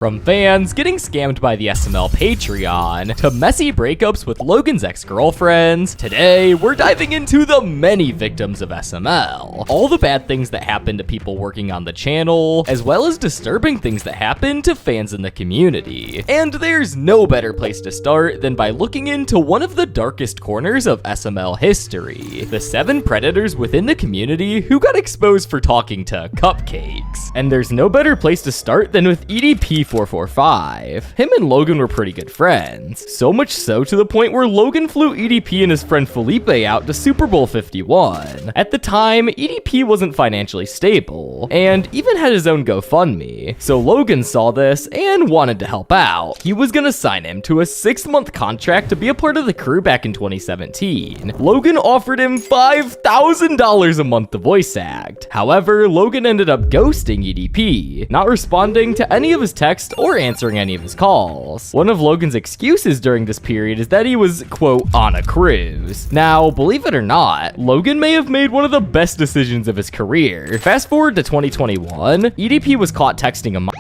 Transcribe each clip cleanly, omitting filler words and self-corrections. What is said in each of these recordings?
From fans getting scammed by the SML Patreon, to messy breakups with Logan's ex-girlfriends, today we're diving into the many victims of SML. All the bad things that happen to people working on the channel, as well as disturbing things that happen to fans in the community. And there's no better place to start than by looking into one of the darkest corners of SML history. The 7 predators within the community who got exposed for talking to cupcakes. And there's no better place to start than with EDP445. Him and Logan were pretty good friends. So much so to the point where Logan flew EDP and his friend Felipe out to Super Bowl 51. At the time, EDP wasn't financially stable, and even had his own GoFundMe. So Logan saw this and wanted to help out. He was gonna sign him to a 6-month contract to be a part of the crew back in 2017. Logan offered him $5,000 a month to voice act. However, Logan ended up ghosting EDP, not responding to any of his texts or answering any of his calls. One of Logan's excuses during this period is that he was, quote, on a cruise. Now, believe it or not, Logan may have made one of the best decisions of his career. Fast forward to 2021, EDP was caught texting a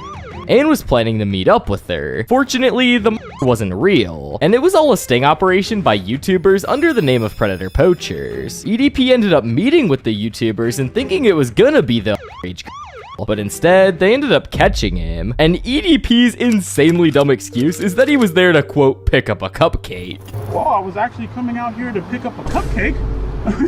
and was planning to meet up with her. Fortunately, the wasn't real, and it was all a sting operation by YouTubers under the name of Predator Poachers. EDP ended up meeting with the YouTubers and thinking it was gonna be the but instead, they ended up catching him, and EDP's insanely dumb excuse is that he was there to, quote, pick up a cupcake. Well, I was actually coming out here to pick up a cupcake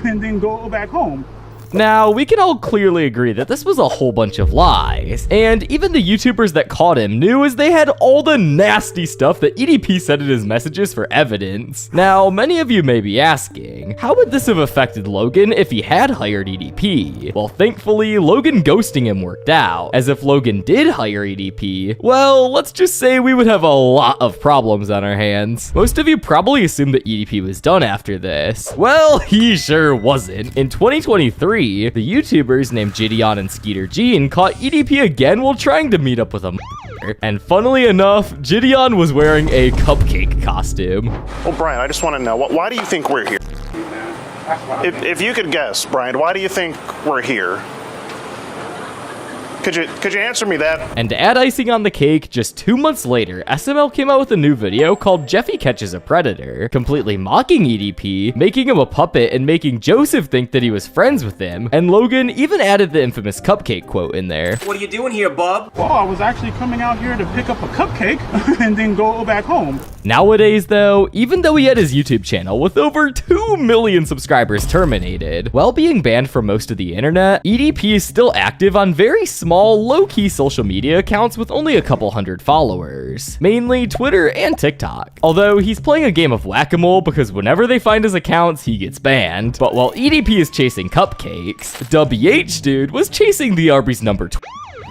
and then go back home. Now, we can all clearly agree that this was a whole bunch of lies, and even the YouTubers that caught him knew as they had all the nasty stuff that EDP said in his messages for evidence. Now, many of you may be asking, how would this have affected Logan if he had hired EDP? Well, thankfully, Logan ghosting him worked out, as if Logan did hire EDP, well, let's just say we would have a lot of problems on our hands. Most of you probably assumed that EDP was done after this. Well, he sure wasn't. In 2023, the YouTubers named Gideon and Skeeter Jean caught EDP again while trying to meet up with a and funnily enough, Gideon was wearing a cupcake costume. Well, Brian, I just want to know, why do you think we're here? If you could guess, Brian, why do you think we're here? Could you answer me that? And to add icing on the cake, just 2 months later, SML came out with a new video called Jeffy Catches a Predator, completely mocking EDP, making him a puppet, and making Joseph think that he was friends with him, and Logan even added the infamous cupcake quote in there. What are you doing here, bub? Well, I was actually coming out here to pick up a cupcake and then go back home. Nowadays, though, even though he had his YouTube channel with over 2 million subscribers terminated, while being banned from most of the internet, EDP is still active on very small, low-key social media accounts with only a couple hundred followers, mainly Twitter and TikTok. Although he's playing a game of whack-a-mole because whenever they find his accounts, he gets banned. But while EDP is chasing cupcakes, Dabhdude was chasing the Arby's number 12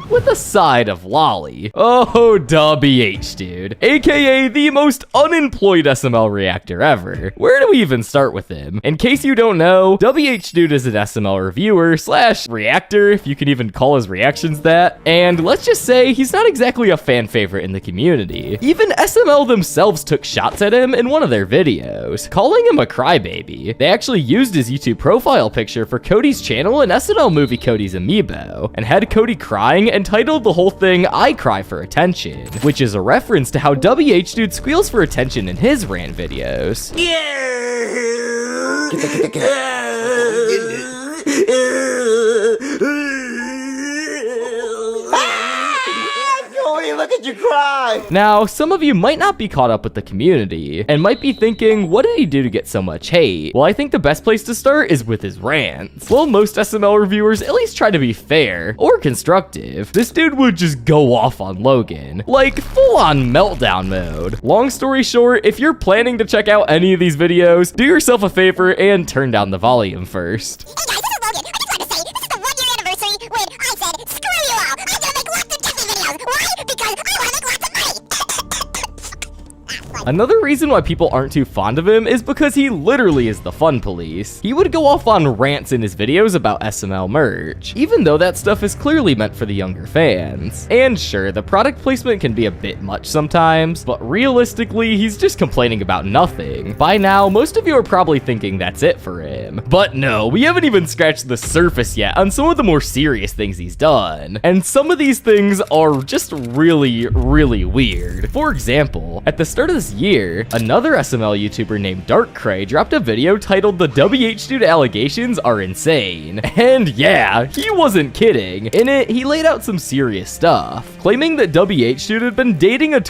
with a side of lolly. Oh, Dabhdude, aka the most unemployed SML reactor ever. Where do we even start with him? In case you don't know, Dabhdude is an SML reviewer slash reactor, if you can even call his reactions that, and let's just say he's not exactly a fan favorite in the community. Even SML themselves took shots at him in one of their videos, calling him a crybaby. They actually used his YouTube profile picture for Cody's channel in SNL movie Cody's Amiibo, and had Cody crying and titled the whole thing I Cry for Attention, which is a reference to how Dabhdude squeals for attention in his rant videos. Look at you cry! Now, some of you might not be caught up with the community, and might be thinking, what did he do to get so much hate? Well, I think the best place to start is with his rants. Well, most SML reviewers at least try to be fair, or constructive. This dude would just go off on Logan, like full-on meltdown mode. Long story short, if you're planning to check out any of these videos, do yourself a favor and turn down the volume first. Hey guys, this is Logan. I just wanted to say, this is the 1-year anniversary when I said, screw you all, I'm gonna make lots of Jeffy videos. Why? Because I wanna make lots of money. Another reason why people aren't too fond of him is because he literally is the fun police. He would go off on rants in his videos about SML merch, even though that stuff is clearly meant for the younger fans. And sure, the product placement can be a bit much sometimes, but realistically, he's just complaining about nothing. By now, most of you are probably thinking that's it for him. But no, we haven't even scratched the surface yet on some of the more serious things he's done. And some of these things are just really, really weird. For example, at the start of this year, another SML YouTuber named Darkcray dropped a video titled "The Dabhdude allegations are insane." And yeah, he wasn't kidding. In it, he laid out some serious stuff, claiming that Dabhdude had been dating a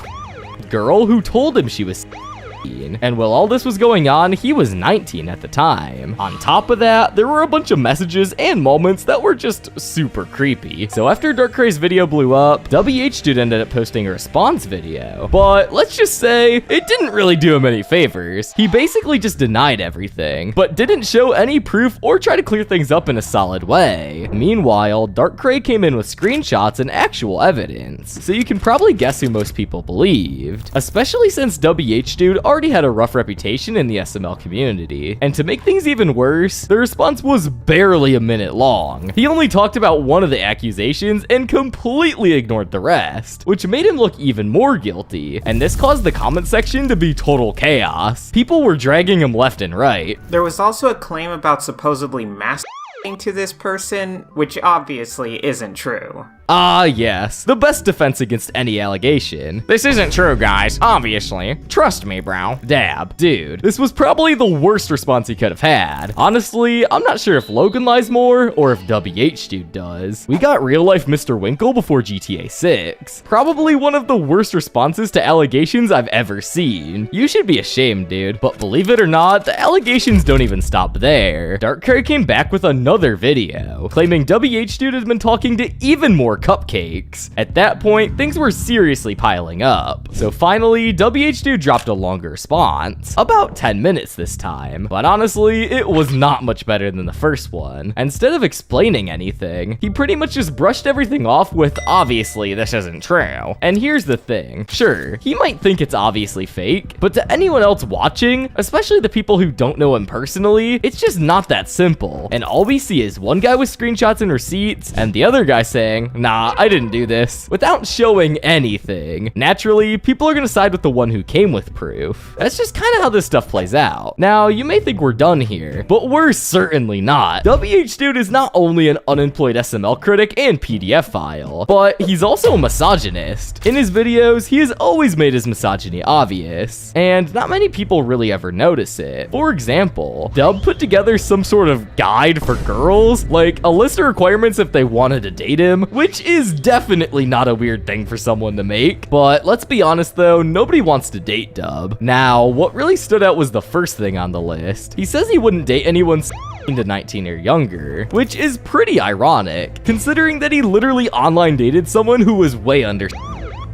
girl who told him she was 16. And while all this was going on, he was 19 at the time. On top of that, there were a bunch of messages and moments that were just super creepy. So after Darkcray's video blew up, Dabhdude ended up posting a response video. But let's just say, it didn't really do him any favors. He basically just denied everything, but didn't show any proof or try to clear things up in a solid way. Meanwhile, Darkcray came in with screenshots and actual evidence. So you can probably guess who most people believed, especially since Dabhdude already had a rough reputation in the SML community. And to make things even worse, the response was barely a minute long. He only talked about one of the accusations and completely ignored the rest, which made him look even more guilty. And this caused the comment section to be total chaos. People were dragging him left and right. There was also a claim about supposedly masturbating to this person, which obviously isn't true. Ah, yes. The best defense against any allegation. This isn't true, guys. Obviously. Trust me, bro. Dabhdude. This was probably the worst response he could have had. Honestly, I'm not sure if Logan lies more or if Dabhdude does. We got real-life Mr. Winkle before GTA 6. Probably one of the worst responses to allegations I've ever seen. You should be ashamed, dude. But believe it or not, the allegations don't even stop there. Darkcray came back with another video, claiming Dabhdude had been talking to even more cupcakes. At that point, things were seriously piling up. So finally, Dabhdude dropped a longer response, about 10 minutes this time. But honestly, it was not much better than the first one. Instead of explaining anything, he pretty much just brushed everything off with, "Obviously, this isn't true." And here's the thing. Sure, he might think it's obviously fake, but to anyone else watching, especially the people who don't know him personally, it's just not that simple. And all we see is one guy with screenshots and receipts, and the other guy saying, "Nah, I didn't do this," without showing anything. Naturally, people are gonna side with the one who came with proof. That's just kind of how this stuff plays out. Now, you may think we're done here, but we're certainly not. Dabhdude is not only an unemployed SML critic and PDF file, but he's also a misogynist. In his videos, he has always made his misogyny obvious, and not many people really ever notice it. For example, Dub put together some sort of guide for girls, like a list of requirements if they wanted to date him, which is definitely not a weird thing for someone to make. But let's be honest though, nobody wants to date Dub. Now, what really stood out was the first thing on the list. He says he wouldn't date anyone to 19 or younger, which is pretty ironic, considering that he literally online dated someone who was way under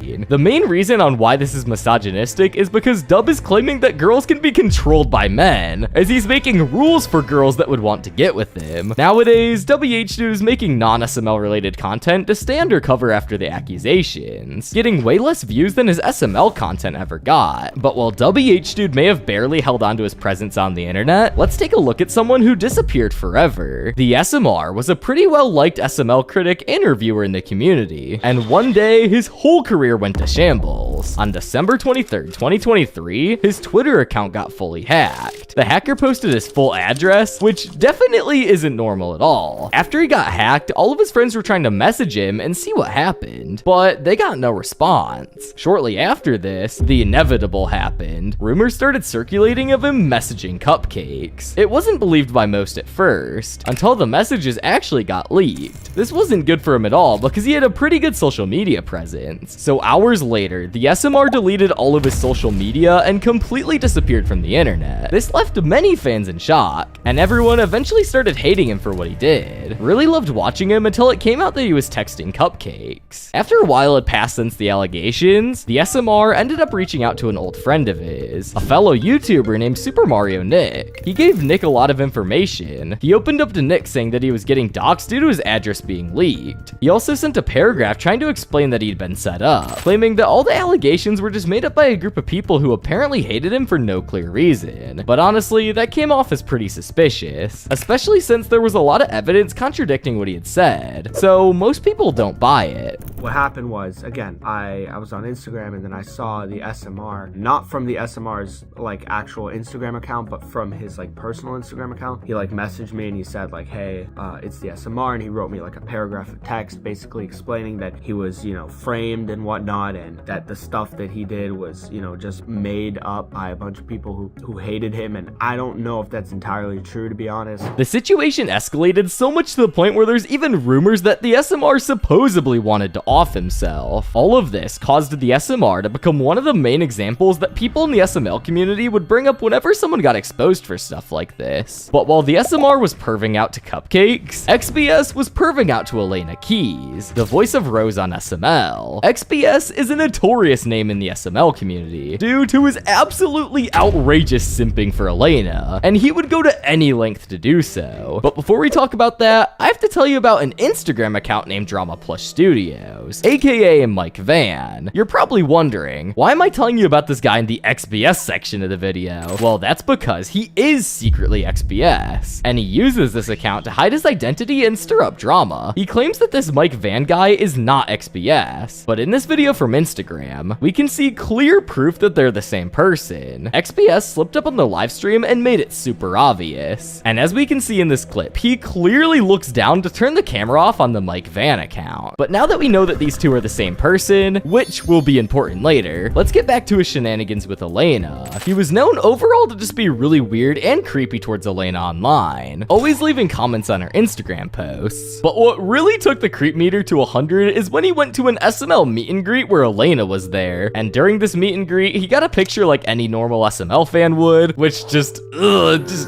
18. The main reason on why this is misogynistic is because Dub is claiming that girls can be controlled by men, as he's making rules for girls that would want to get with him. Nowadays, Dabhdude is making non-SML related content to stay undercover after the accusations, getting way less views than his SML content ever got. But while Dabhdude may have barely held on to his presence on the internet, let's take a look at someone who disappeared forever. The SMR was a pretty well-liked SML critic and reviewer in the community, and one day, his whole career went to shambles. On December 23rd, 2023, his Twitter account got fully hacked. The hacker posted his full address, which definitely isn't normal at all. After he got hacked, all of his friends were trying to message him and see what happened, but they got no response. Shortly after this, the inevitable happened. Rumors started circulating of him messaging cupcakes. It wasn't believed by most at first, until the messages actually got leaked. This wasn't good for him at all because he had a pretty good social media presence. So hours later, the SMR deleted all of his social media and completely disappeared from the internet. This left many fans in shock, and everyone eventually started hating him for what he did. Really loved watching him until it came out that he was texting cupcakes. After a while had passed since the allegations, the SMR ended up reaching out to an old friend of his, a fellow YouTuber named Super Mario Nick. He gave Nick a lot of information. He opened up to Nick saying that he was getting doxxed due to his address being leaked. He also sent a paragraph trying to explain that he'd been set up, claiming that all the allegations allegations were just made up by a group of people who apparently hated him for no clear reason. But honestly, that came off as pretty suspicious, especially since there was a lot of evidence contradicting what he had said. So most people don't buy it. What happened was, again, I was on Instagram and then I saw the SMR, not from the SMR's like actual Instagram account, but from his like personal Instagram account. He like messaged me and he said like, hey, it's the SMR, and he wrote me like a paragraph of text basically explaining that he was, you know, framed and whatnot, and that the stuff that he did was, you know, just made up by a bunch of people who hated him. And I don't know if that's entirely true, to be honest. The situation escalated so much to the point where there's even rumors that the SMR supposedly wanted to off himself. All of this caused the SMR to become one of the main examples that people in the SML community would bring up whenever someone got exposed for stuff like this. But while the SMR was perving out to Cupcakes, XBS was perving out to Elena Keys, the voice of Rose on SML. XBS is a notorious name in the SML community due to his absolutely outrageous simping for Elena, and he would go to any length to do so. But before we talk about that, I have to tell you about an Instagram account named Drama Plush Studios, aka Mike Van. You're probably wondering, why am I telling you about this guy in the XBS section of the video? Well, that's because he is secretly XBS, and he uses this account to hide his identity and stir up drama. He claims that this Mike Van guy is not XBS, but in this video from Instagram, we can see clear proof that they're the same person. XBS slipped up on the live stream and made it super obvious. And as we can see in this clip, he clearly looks down to turn the camera off on the Mike Van account. But now that we know that these two are the same person, which will be important later, let's get back to his shenanigans with Elena. He was known overall to just be really weird and creepy towards Elena online, always leaving comments on her Instagram posts. But what really took the creep meter to 100 is when he went to an SML meet and greet where Elena was there, and during this meet and greet, he got a picture like any normal SML fan would, which just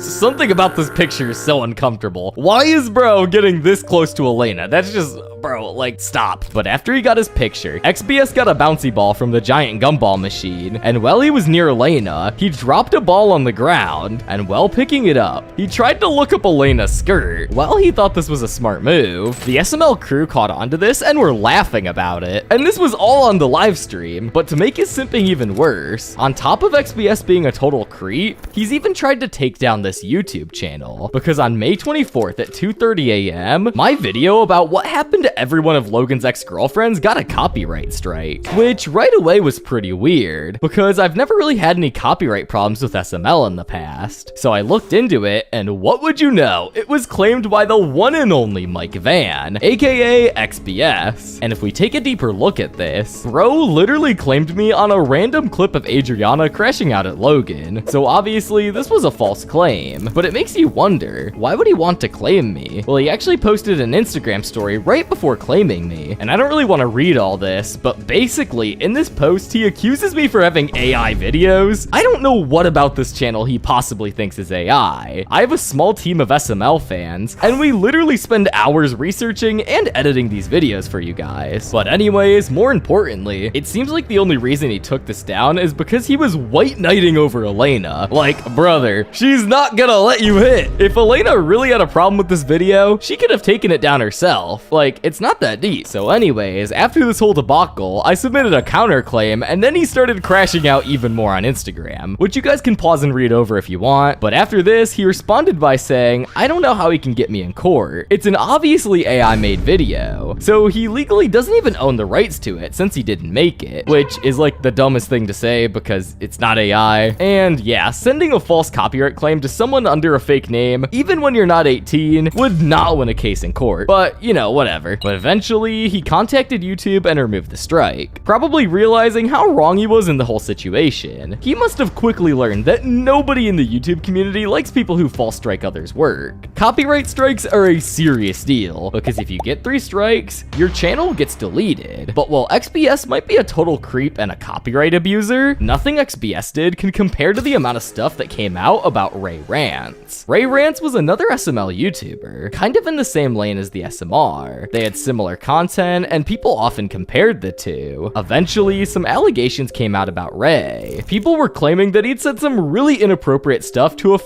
something about this picture is so uncomfortable. Why is bro getting this close to Elena? That's just, bro, like, stop. But after he got his picture, XBS got a bouncy ball from the giant gumball machine, and while he was near Elena, he dropped a ball on the ground, and while picking it up, he tried to look up Elena's skirt. While he thought this was a smart move, the SML crew caught on to this and were laughing about it. And this was all on the live stream, but to make his simping even worse, on top of XBS being a total creep, he's even tried to take down this YouTube channel, because on May 24th at 2:30 a.m., my video about what happened to every one of Logan's ex-girlfriends got a copyright strike, which right away was pretty weird, because I've never really had any copyright problems with SML in the past. So I looked into it, and what would you know, it was claimed by the one and only Mike Van, aka XBS. And if we take a deeper look at this, bro literally claimed me on a random clip of Adriana crashing out at Logan, so obviously this was a false claim. But it makes you wonder, why would he want to claim me? Well, he actually posted an Instagram story right before claiming me, and I don't really want to read all this, but basically in this post he accuses me for having AI videos. I don't know what about this channel he possibly thinks is AI. I have a small team of SML fans, and we literally spend hours researching and editing these videos for you guys. But anyways, more importantly, it seems like the only reason he took this down is because he was white knighting over Elena. Like, brother, she's not gonna let you hit. If Elena really had a problem with this video, she could have taken it down herself. Like, it's not that deep. So anyways, after this whole debacle, I submitted a counterclaim, and then he started crashing out even more on Instagram, which you guys can pause and read over if you want. But after this, he responded by saying, I don't know how he can get me in court. It's an obviously AI made video, so he legally doesn't even own the rights to it since he didn't make it, which is like the dumbest thing to say because it's not AI. And yeah, sending a false copyright claim to someone under a fake name, even when you're not 18, would not win a case in court. But, you know, whatever. But eventually, he contacted YouTube and removed the strike, probably realizing how wrong he was in the whole situation. He must have quickly learned that nobody in the YouTube community likes people who false strike others' work. Copyright strikes are a serious deal, because if you get 3 strikes, your channel gets deleted. But while XBS might be a total creep and a copyright abuser, nothing XBS did can compare to the amount of stuff that came out about Rants. Rants was another SML YouTuber, kind of in the same lane as the SMR. They had similar content, and people often compared the two. Eventually, some allegations came out about Ray. People were claiming that he'd said some really inappropriate stuff to a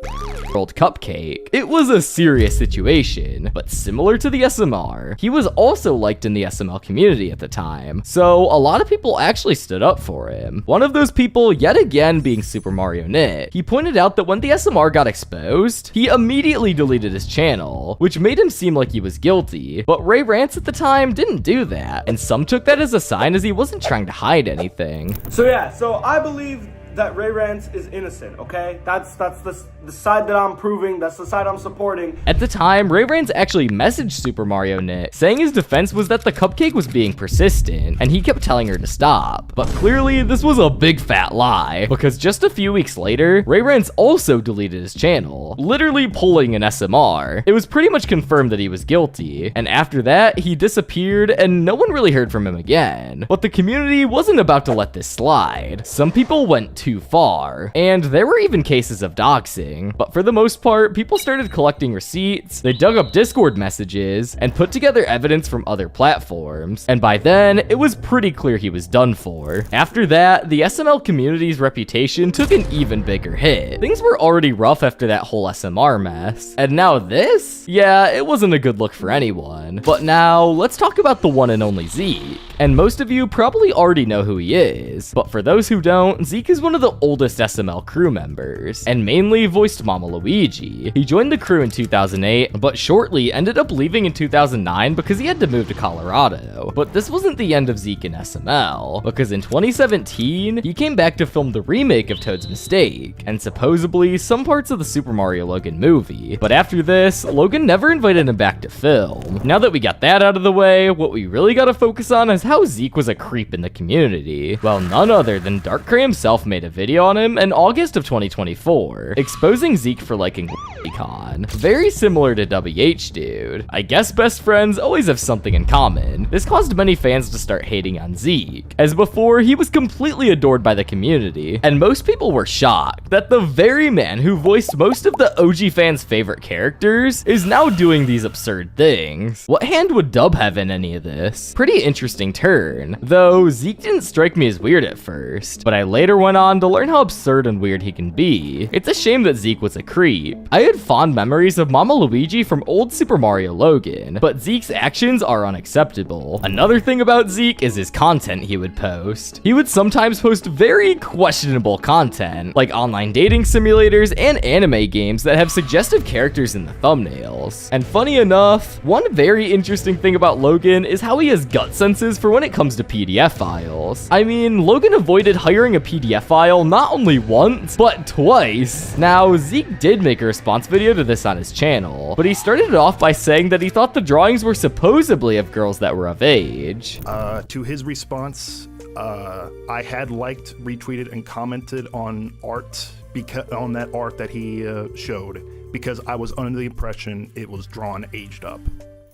old Cupcake. It was a serious situation, but similar to the SMR, he was also liked in the SML community at the time. So a lot of people actually actually stood up for him. One of those people, yet again, being Super Mario Nick. He pointed out that when the SMR got exposed, he immediately deleted his channel, which made him seem like he was guilty. But Rants at the time didn't do that, and some took that as a sign as he wasn't trying to hide anything. So yeah, so I believe that Rants is innocent, okay? That's the side that I'm proving, that's the side I'm supporting. At the time, Rants actually messaged Super Mario Nick, saying his defense was that the cupcake was being persistent, and he kept telling her to stop. But clearly, this was a big fat lie, because just a few weeks later, Rants also deleted his channel, literally pulling an SMR. It was pretty much confirmed that he was guilty, and after that, he disappeared, and no one really heard from him again. But the community wasn't about to let this slide. Some people went too far, and there were even cases of doxing, but for the most part, people started collecting receipts, they dug up Discord messages, and put together evidence from other platforms, and by then, it was pretty clear he was done for. After that, the SML community's reputation took an even bigger hit. Things were already rough after that whole SMR mess, and now this? Yeah, it wasn't a good look for anyone. But now, let's talk about the one and only Zeke. And most of you probably already know who he is, but for those who don't, Zeke is one of the oldest SML crew members, and mainly voiced Mama Luigi. He joined the crew in 2008, but shortly ended up leaving in 2009 because he had to move to Colorado. But this wasn't the end of Zeke in SML, because in 2017, he came back to film the remake of Toad's Mistake, and supposedly some parts of the Super Mario Logan movie. But after this, Logan never invited him back to film. Now that we got that out of the way, what we really gotta focus on is how Zeke was a creep in the community. Well, none other than Darkrai himself made a video on him in August of 2024, exposing Zeke for liking Con. Very similar to Dabhdude. I guess best friends always have something in common. This caused many fans to start hating on Zeke, as before he was completely adored by the community, and most people were shocked that the very man who voiced most of the OG fans' favorite characters is now doing these absurd things. What hand would Dub have in any of this? Pretty interesting turn, though Zeke didn't strike me as weird at first, but I later went on to learn how absurd and weird he can be. It's a shame that Zeke was a creep. I had fond memories of Mama Luigi from old Super Mario Logan, but Zeke's actions are unacceptable. Another thing about Zeke is his content he would post. He would sometimes post very questionable content, like online dating simulators and anime games that have suggestive characters in the thumbnails. And funny enough, one very interesting thing about Logan is how he has gut senses for when it comes to PDF files. I mean, Logan avoided hiring a PDF file not only once, but twice. Now, Zeke did make a response video to this on his channel, but he started it off by saying that he thought the drawings were supposedly of girls that were of age. To his response, I had liked, retweeted, and commented on on that art that he showed, because I was under the impression it was drawn aged up.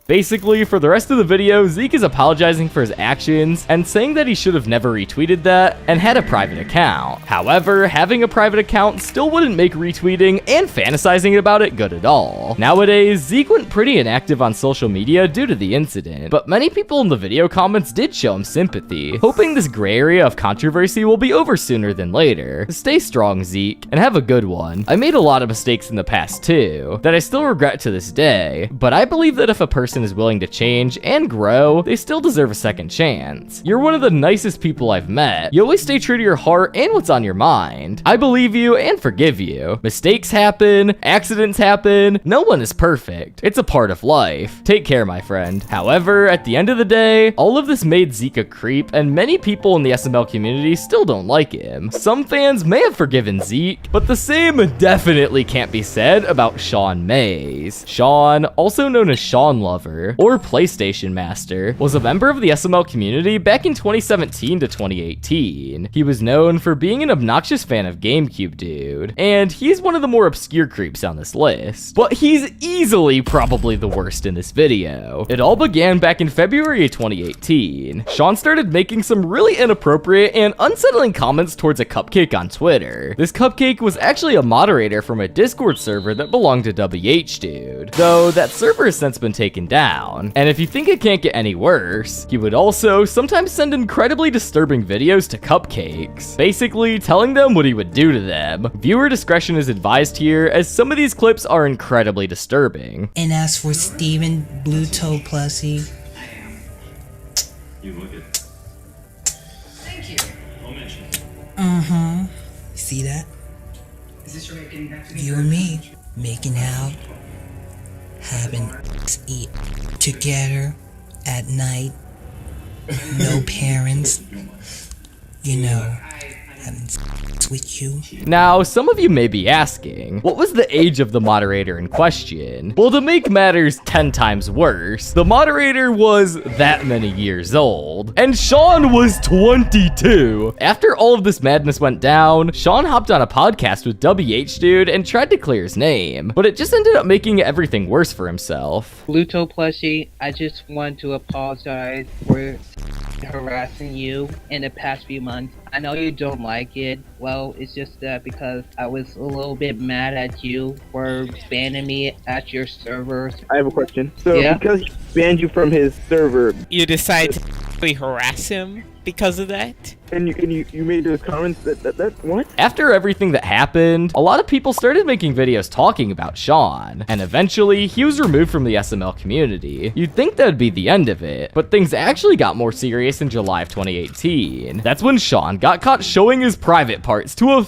Basically, for the rest of the video, Zeke is apologizing for his actions and saying that he should have never retweeted that and had a private account. However, having a private account still wouldn't make retweeting and fantasizing about it good at all. Nowadays, Zeke went pretty inactive on social media due to the incident, but many people in the video comments did show him sympathy, hoping this gray area of controversy will be over sooner than later. Stay strong, Zeke, and have a good one. I made a lot of mistakes in the past too, that I still regret to this day, but I believe that if a person is willing to change and grow, they still deserve a second chance. You're one of the nicest people I've met. You always stay true to your heart and what's on your mind. I believe you and forgive you. Mistakes happen, accidents happen, no one is perfect. It's a part of life. Take care, my friend. However, at the end of the day, all of this made Zeke a creep, and many people in the SML community still don't like him. Some fans may have forgiven Zeke, but the same definitely can't be said about Shawn Mazize. Shawn, also known as Shawn Lover, or PlayStation Master, was a member of the SML community back in 2017 to 2018. He was known for being an obnoxious fan of GameCube Dude, and he's one of the more obscure creeps on this list. But he's easily probably the worst in this video. It all began back in February of 2018. Shawn started making some really inappropriate and unsettling comments towards a cupcake on Twitter. This cupcake was actually a moderator from a Discord server that belonged to Dabhdude, though that server has since been taken down. And if you think it can't get any worse, he would also sometimes send incredibly disturbing videos to cupcakes, basically telling them what he would do to them. Viewer discretion is advised here, as some of these clips are incredibly disturbing. And as for Steven Blue Toe Plussy, You look it. Thank you. See that? You and me making out, having eat together at night, no parents, you know, having with you. Now, some of you may be asking, what was the age of the moderator in question? Well, to make matters 10 times worse, the moderator was that many years old, and Shawn was 22. After all of this madness went down, Shawn hopped on a podcast with Dabhdude and tried to clear his name, but it just ended up making everything worse for himself. Pluto plushie, I just want to apologize for harassing you in the past few months. I know you don't like it. Well, it's just that because I was a little bit mad at you for banning me at your servers. I have a question. So because he banned you from his server, you decided to really harass him because of that? And you made those comments that what? After everything that happened, a lot of people started making videos talking about Shawn, and eventually he was removed from the SML community. You'd think that'd be the end of it, but things actually got more serious in July of 2018. That's when Shawn got caught showing his private parts to a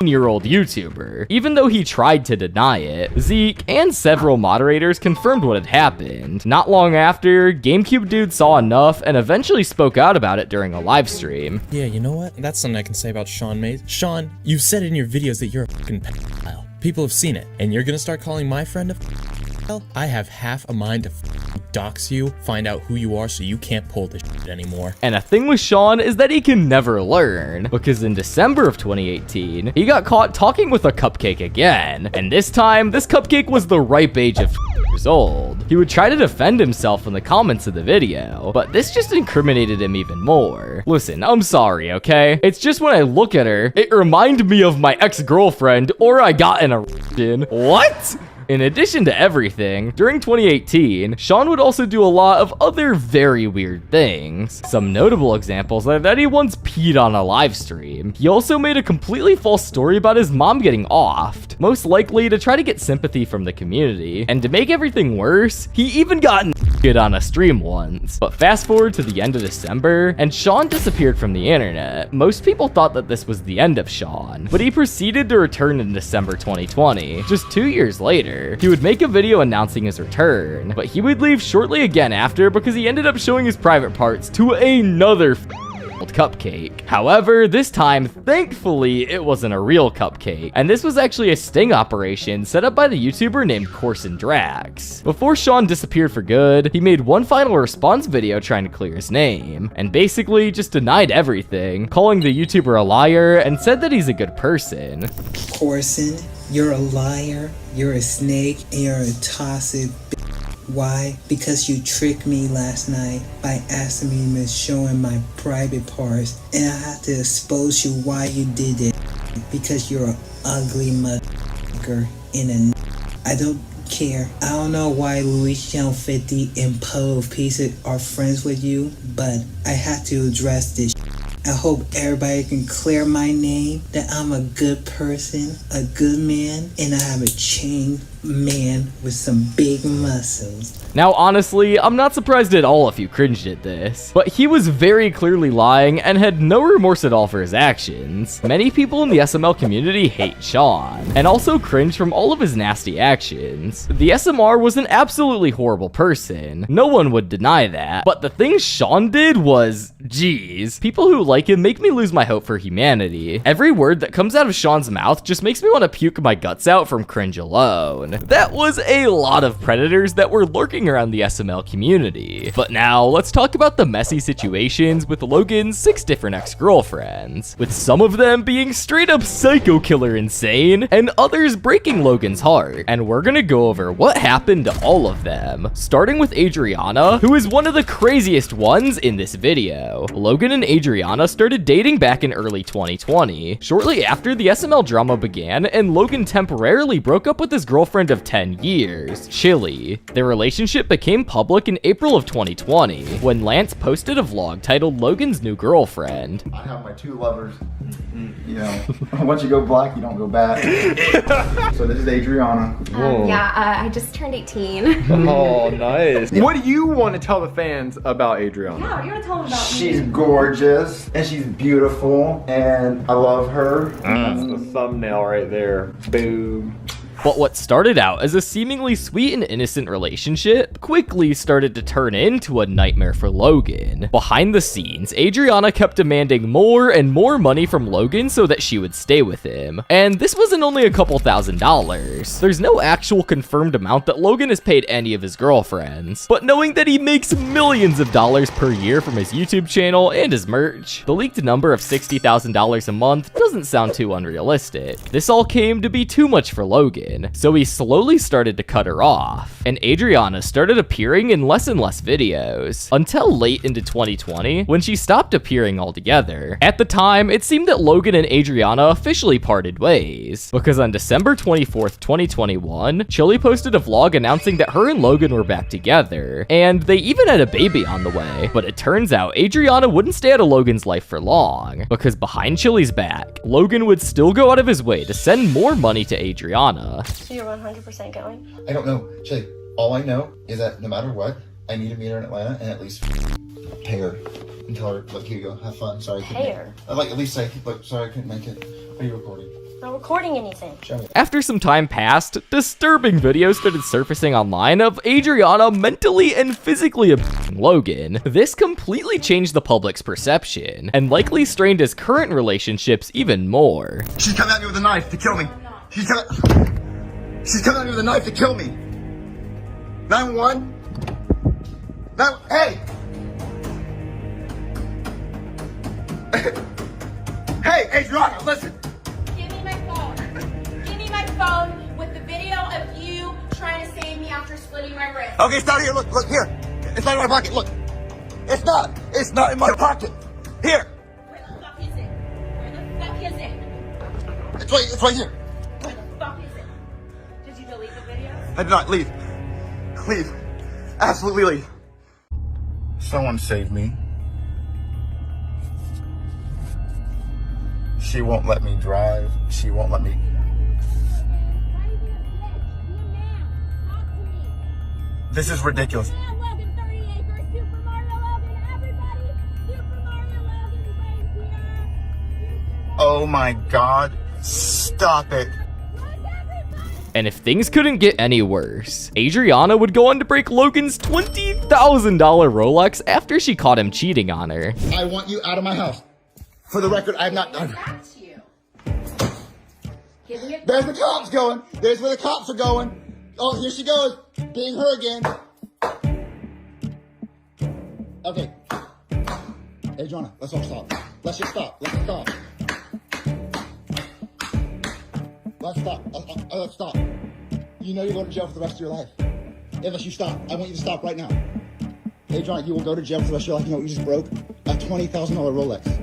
year-old YouTuber. Even though he tried to deny it, Zeke and several moderators confirmed what had happened. Not long after, GameCube Dude saw enough and eventually spoke out about it during a live stream. Yeah, you know what? That's something I can say about Shawn Mazize. Shawn, you've said in your videos that you're a fucking pedophile. People have seen it, and you're gonna start calling my friend a pedophile? I have half a mind to dox you, find out who you are so you can't pull this shit anymore. And a thing with Shawn is that he can never learn, because in December of 2018, he got caught talking with a cupcake again, and this time, this cupcake was the ripe age of years old. He would try to defend himself in the comments of the video, but this just incriminated him even more. Listen, I'm sorry, okay? It's just when I look at her, it reminded me of my ex-girlfriend, or I got in a What? In addition to everything, during 2018, Shawn would also do a lot of other very weird things. Some notable examples are that he once peed on a live stream. He also made a completely false story about his mom getting offed, most likely to try to get sympathy from the community. And to make everything worse, he even got on a stream once. But fast forward to the end of December, and Shawn disappeared from the internet. Most people thought that this was the end of Shawn, but he proceeded to return in December 2020, just 2 years later. He would make a video announcing his return, but he would leave shortly again after because he ended up showing his private parts to another cupcake. However, this time, thankfully, it wasn't a real cupcake, and this was actually a sting operation set up by the YouTuber named Corson Drax. Before Shawn disappeared for good, he made one final response video trying to clear his name, and basically just denied everything, calling the YouTuber a liar and said that he's a good person. Corson, you're a liar, you're a snake, and you're a toxic bitch. Why? Because you tricked me last night by asking me to showing my private parts, and I have to expose you why you did it. Because you're an ugly motherfucker and I don't care. I don't know why Luis Young 50 and Poe Pizza are friends with you, but I have to address this. I hope everybody can clear my name, that I'm a good person, a good man, and I have a changed man with some big muscles. Now, honestly, I'm not surprised at all if you cringed at this, but he was very clearly lying and had no remorse at all for his actions. Many people in the SML community hate Shawn, and also cringe from all of his nasty actions. The SMR was an absolutely horrible person. No one would deny that, but the things Shawn did was, geez. People who like him make me lose my hope for humanity. Every word that comes out of Shawn's mouth just makes me want to puke my guts out from cringe alone. That was a lot of predators that were lurking around the SML community. But now, let's talk about the messy situations with Logan's 6 different ex-girlfriends, with some of them being straight up psycho killer insane, and others breaking Logan's heart. And we're gonna go over what happened to all of them, starting with Adriana, who is one of the craziest ones in this video. Logan and Adriana started dating back in early 2020, shortly after the SML drama began, and Logan temporarily broke up with his girlfriend girlfriend of 10 years, Chili. Their relationship became public in April of 2020 when Lance posted a vlog titled Logan's New Girlfriend. I have my two lovers. You know, once you go black, you don't go back. So this is Adriana. Yeah, I just turned 18. Oh, nice. What do you want to tell the fans about Adriana? Yeah, you want to tell them about She's gorgeous and she's beautiful and I love her. That's the thumbnail right there. Boom. But what started out as a seemingly sweet and innocent relationship quickly started to turn into a nightmare for Logan. Behind the scenes, Adriana kept demanding more and more money from Logan so that she would stay with him. And this wasn't only a couple $1,000s. There's no actual confirmed amount that Logan has paid any of his girlfriends. But knowing that he makes millions of dollars per year from his YouTube channel and his merch, the leaked number of $60,000 a month doesn't sound too unrealistic. This all came to be too much for Logan. So he slowly started to cut her off, and Adriana started appearing in less and less videos, until late into 2020, when she stopped appearing altogether. At the time, it seemed that Logan and Adriana officially parted ways, because on December 24th, 2021, Chili posted a vlog announcing that her and Logan were back together, and they even had a baby on the way. But it turns out Adriana wouldn't stay out of Logan's life for long, because behind Chili's back, Logan would still go out of his way to send more money to Adriana. So you're 100% going? I don't know. Chili, all I know is that no matter what, I need to meet her in Atlanta and at least pay her and tell her, look, here you go, have fun. Sorry, I couldn't Pay make her? it. Like, at least say, look, sorry, I couldn't make it. Are you recording? Not recording anything. After some time passed, disturbing videos started surfacing online of Adriana mentally and physically abusing Logan. This completely changed the public's perception, and likely strained his current relationships even more. She's coming at me with a knife to kill me. She's coming at me with a knife to kill me. 911? Hey! Hey, Adriana, listen. Give me my phone. Give me my phone with the video of you trying to save me after splitting my wrist. Okay, it's not here. Look here. It's not in my pocket. Look. It's not in my pocket. Here. Where the fuck is it? Where the fuck is it? It's right here. Where the fuck is it? Did you delete the video? I did not. Leave. Leave. Absolutely leave. Someone save me. She won't let me drive. She won't let me. This is ridiculous. Oh my God. Stop it. And if things couldn't get any worse, Adriana would go on to break Logan's $20,000 Rolex after she caught him cheating on her. I want you out of my house. For the record, I'm not done. There's the cops going. There's where the cops are going. Oh, here she goes. Being her again. Okay. Adriana, let's all stop. Let's just stop. Let's stop. Let's stop. Let's stop. You know you're going to jail for the rest of your life. Unless you stop. I want you to stop right now. Adriana, you will go to jail for the rest of your life. You know what you just broke? A $20,000 Rolex.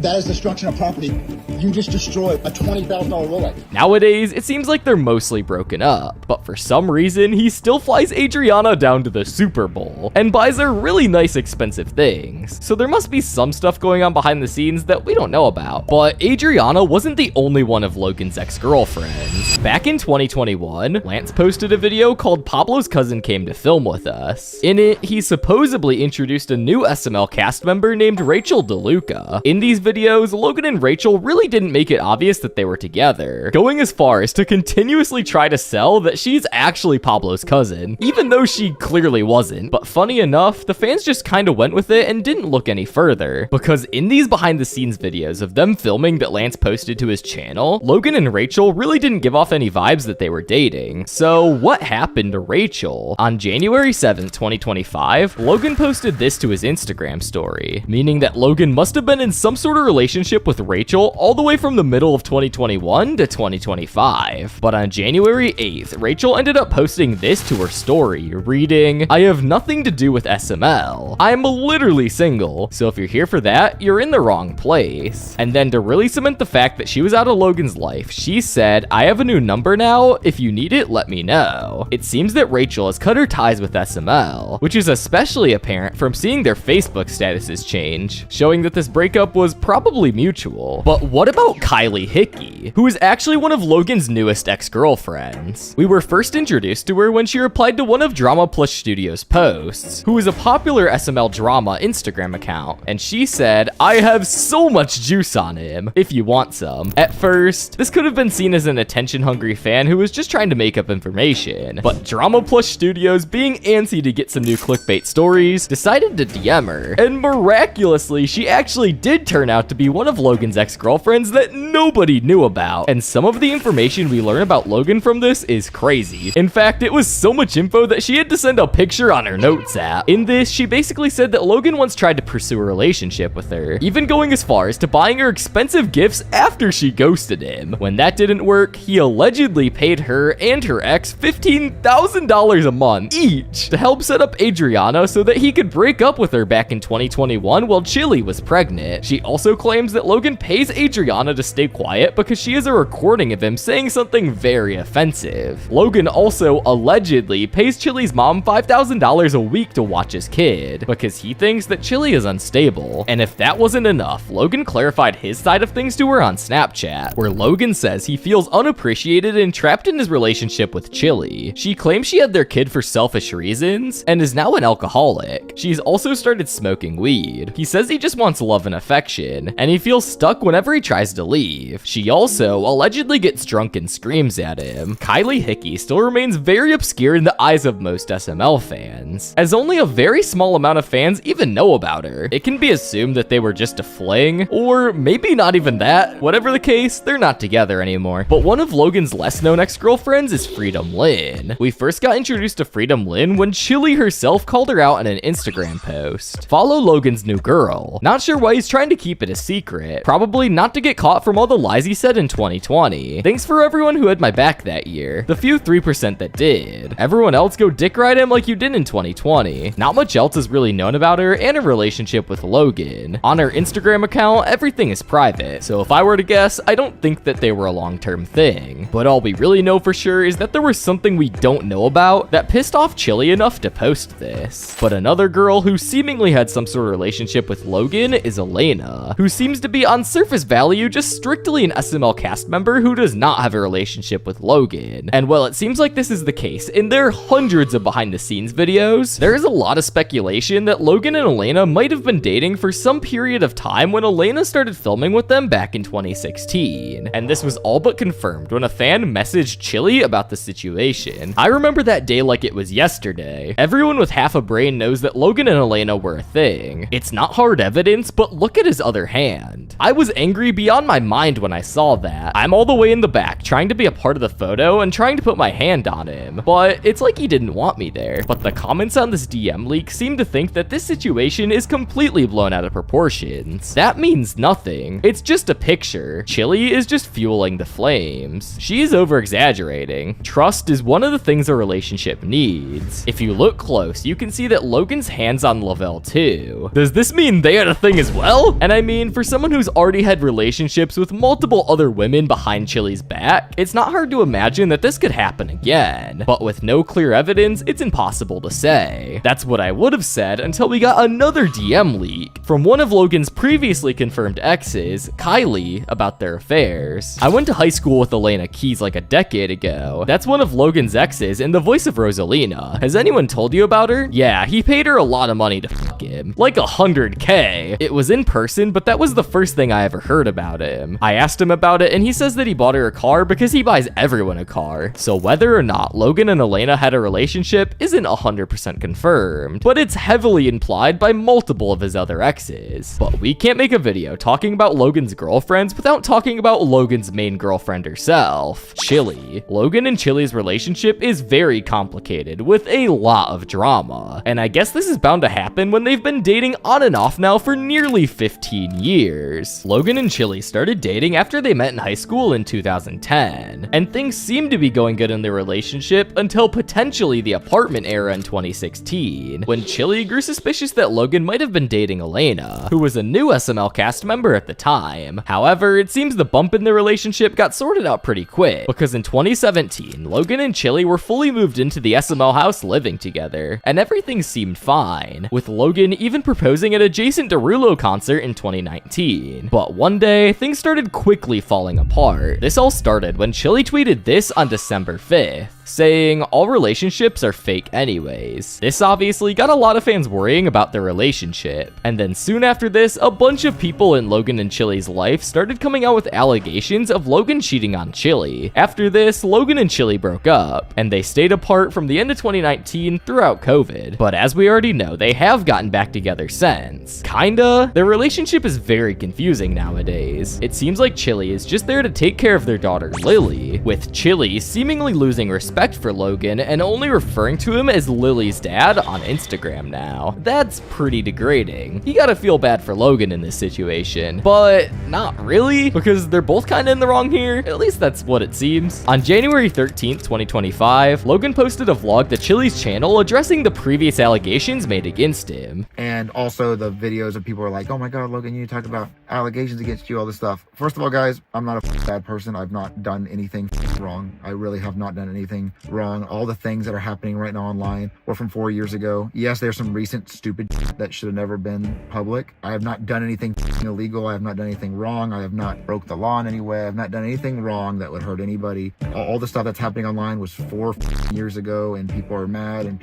That is destruction of property. You just destroyed a $20,000 Rolex. Nowadays, it seems like they're mostly broken up, but for some reason, he still flies Adriana down to the Super Bowl and buys her really nice expensive things. So there must be some stuff going on behind the scenes that we don't know about. But Adriana wasn't the only one of Logan's ex-girlfriends. Back in 2021, Lance posted a video called Pablo's Cousin Came to Film With Us. In it, he supposedly introduced a new SML cast member named Rachel Deluca. In these videos, Logan and Rachel really didn't make it obvious that they were together, going as far as to continuously try to sell that she's actually Pablo's cousin, even though she clearly wasn't. But funny enough, the fans just kinda went with it and didn't look any further, because in these behind the scenes videos of them filming that Lance posted to his channel, Logan and Rachel really didn't give off any vibes that they were dating. So what happened to Rachel? On January 7th, 2025, Logan posted this to his Instagram story, meaning that Logan must have been in some sort of relationship with Rachel all the way from the middle of 2021 to 2025. But on January 8th, Rachel ended up posting this to her story, reading, "I have nothing to do with SML. I'm literally single, so if you're here for that, you're in the wrong place." And then to really cement the fact that she was out of Logan's life, she said, "I have a new number now. If you need it, let me know." It seems that Rachel has cut her ties with SML, which is especially apparent from seeing their Facebook statuses change, showing that this breakup was probably mutual. But what about Kylie Hickey, who is actually one of Logan's newest ex-girlfriends? We were first introduced to her when she replied to one of Drama Plus Studios' posts, who is a popular SML drama Instagram account, and she said, "I have so much juice on him, if you want some." At first, this could have been seen as an attention-hungry fan who was just trying to make up information, but Drama Plus Studios, being antsy to get some new clickbait stories, decided to DM her, and miraculously, she actually did turn out to be one of Logan's ex-girlfriends that nobody knew about, and some of the information we learn about Logan from this is crazy. In fact, it was so much info that she had to send a picture on her notes app. In this, she basically said that Logan once tried to pursue a relationship with her, even going as far as to buying her expensive gifts after she ghosted him. When that didn't work, he allegedly paid her and her ex $15,000 a month each to help set up Adriana so that he could break up with her back in 2021 while Chili was pregnant. She also claims that Logan pays Adriana to stay quiet because she has a recording of him saying something very offensive. Logan also allegedly pays Chili's mom $5,000 a week to watch his kid because he thinks that Chili is unstable. And if that wasn't enough, Logan clarified his side of things to her on Snapchat, where Logan says he feels unappreciated and trapped in his relationship with Chili. She claims she had their kid for selfish reasons and is now an alcoholic. She's also started smoking weed. He says he just wants love and affection, and he feels stuck whenever he tries to leave. She also allegedly gets drunk and screams at him. Kylie Hickey still remains very obscure in the eyes of most SML fans, as only a very small amount of fans even know about her. It can be assumed that they were just a fling, or maybe not even that. Whatever the case, they're not together anymore. But one of Logan's less known ex-girlfriends is Freedom Lynn. We first got introduced to Freedom Lynn when Chili herself called her out in an Instagram post. "Follow Logan's new girl. Not sure why he's trying to keep it a secret. Probably not to get caught from all the lies he said in 2020. Thanks for everyone who had my back that year. The few 3% that did. Everyone else go dick ride him like you did in 2020. Not much else is really known about her and her relationship with Logan. On her Instagram account, everything is private, so if I were to guess, I don't think that they were a long-term thing. But all we really know for sure is that there was something we don't know about that pissed off Chili enough to post this." But another girl who seemingly had some sort of relationship with Logan is Elena, who seems to be on surface value just strictly an SML cast member who does not have a relationship with Logan. And while it seems like this is the case in their hundreds of behind the scenes videos, there is a lot of speculation that Logan and Elena might have been dating for some period of time when Elena started filming with them back in 2016. And this was all but confirmed when a fan messaged Chili about the situation. I remember that day like it was yesterday. Everyone with half a brain knows that Logan and Elena were a thing. It's not hard evidence, but look at his other hand. I was angry beyond my mind when I saw that. I'm all the way in the back trying to be a part of the photo and trying to put my hand on him, but it's like he didn't want me there. But the comments on this DM leak seem to think that this situation is completely blown out of proportions. That means nothing. It's just a picture. Chili is just fueling the flames. She's over-exaggerating. Trust is one of the things a relationship needs. If you look close, you can see that Logan's hands on Lavelle too. Does this mean they had a thing as well? And I mean, for someone who's already had relationships with multiple other women behind Chili's back, it's not hard to imagine that this could happen again. But with no clear evidence, it's impossible to say. That's what I would have said until we got another DM leak from one of Logan's previously confirmed exes, Kylie, about their affairs. I went to high school with Elena Keys like a decade ago. That's one of Logan's exes and the voice of Rosalina. Has anyone told you about her? Yeah, he paid her a lot of money to fuck him. Like $100K. It was in person, but that was the first thing I ever heard about him. I asked him about it and he says that he bought her a car because he buys everyone a car. So whether or not Logan and Elena had a relationship isn't 100% confirmed, but it's heavily implied by multiple of his other exes. But we can't make a video talking about Logan's girlfriends without talking about Logan's main girlfriend herself, Chili. Logan and Chili's relationship is very complicated with a lot of drama, and I guess this is bound to happen when they've been dating on and off now for nearly 15 years. Logan and Chili Chili started dating after they met in high school in 2010, and things seemed to be going good in their relationship until potentially the apartment era in 2016, when Chili grew suspicious that Logan might have been dating Elena, who was a new SML cast member at the time. However, it seems the bump in their relationship got sorted out pretty quick, because in 2017, Logan and Chili were fully moved into the SML house living together, and everything seemed fine, with Logan even proposing at a Jason Derulo concert in 2019. But one day, things started quickly falling apart. This all started when Chili tweeted this on December 5th, saying all relationships are fake anyways. This obviously got a lot of fans worrying about their relationship. And then soon after this, a bunch of people in Logan and Chili's life started coming out with allegations of Logan cheating on Chili. After this, Logan and Chili broke up, and they stayed apart from the end of 2019 throughout COVID. But as we already know, they have gotten back together since. Kinda. Their relationship is very confusing nowadays. It seems like Chili is just there to take care of their daughter Lily, with Chili seemingly losing respect for Logan and only referring to him as Lily's dad on Instagram now. That's pretty degrading. You gotta feel bad for Logan in this situation, but not really, because they're both kinda in the wrong here. At least that's what it seems. On January 13th, 2025, Logan posted a vlog to Chili's channel addressing the previous allegations made against him. And also the videos of people are like, oh my god, Logan, you talked about allegations against you, all this stuff. First of all, guys, I'm not a bad person. I've not done anything wrong. I really have not done anything wrong. All the things that are happening right now online were from 4 years ago. Yes, there's some recent stupid that should have never been public. I have not done anything illegal. I have not done anything wrong. I have not broke the law in any way. I have not done anything wrong that would hurt anybody. All the stuff that's happening online was 4 years ago, and people are mad, and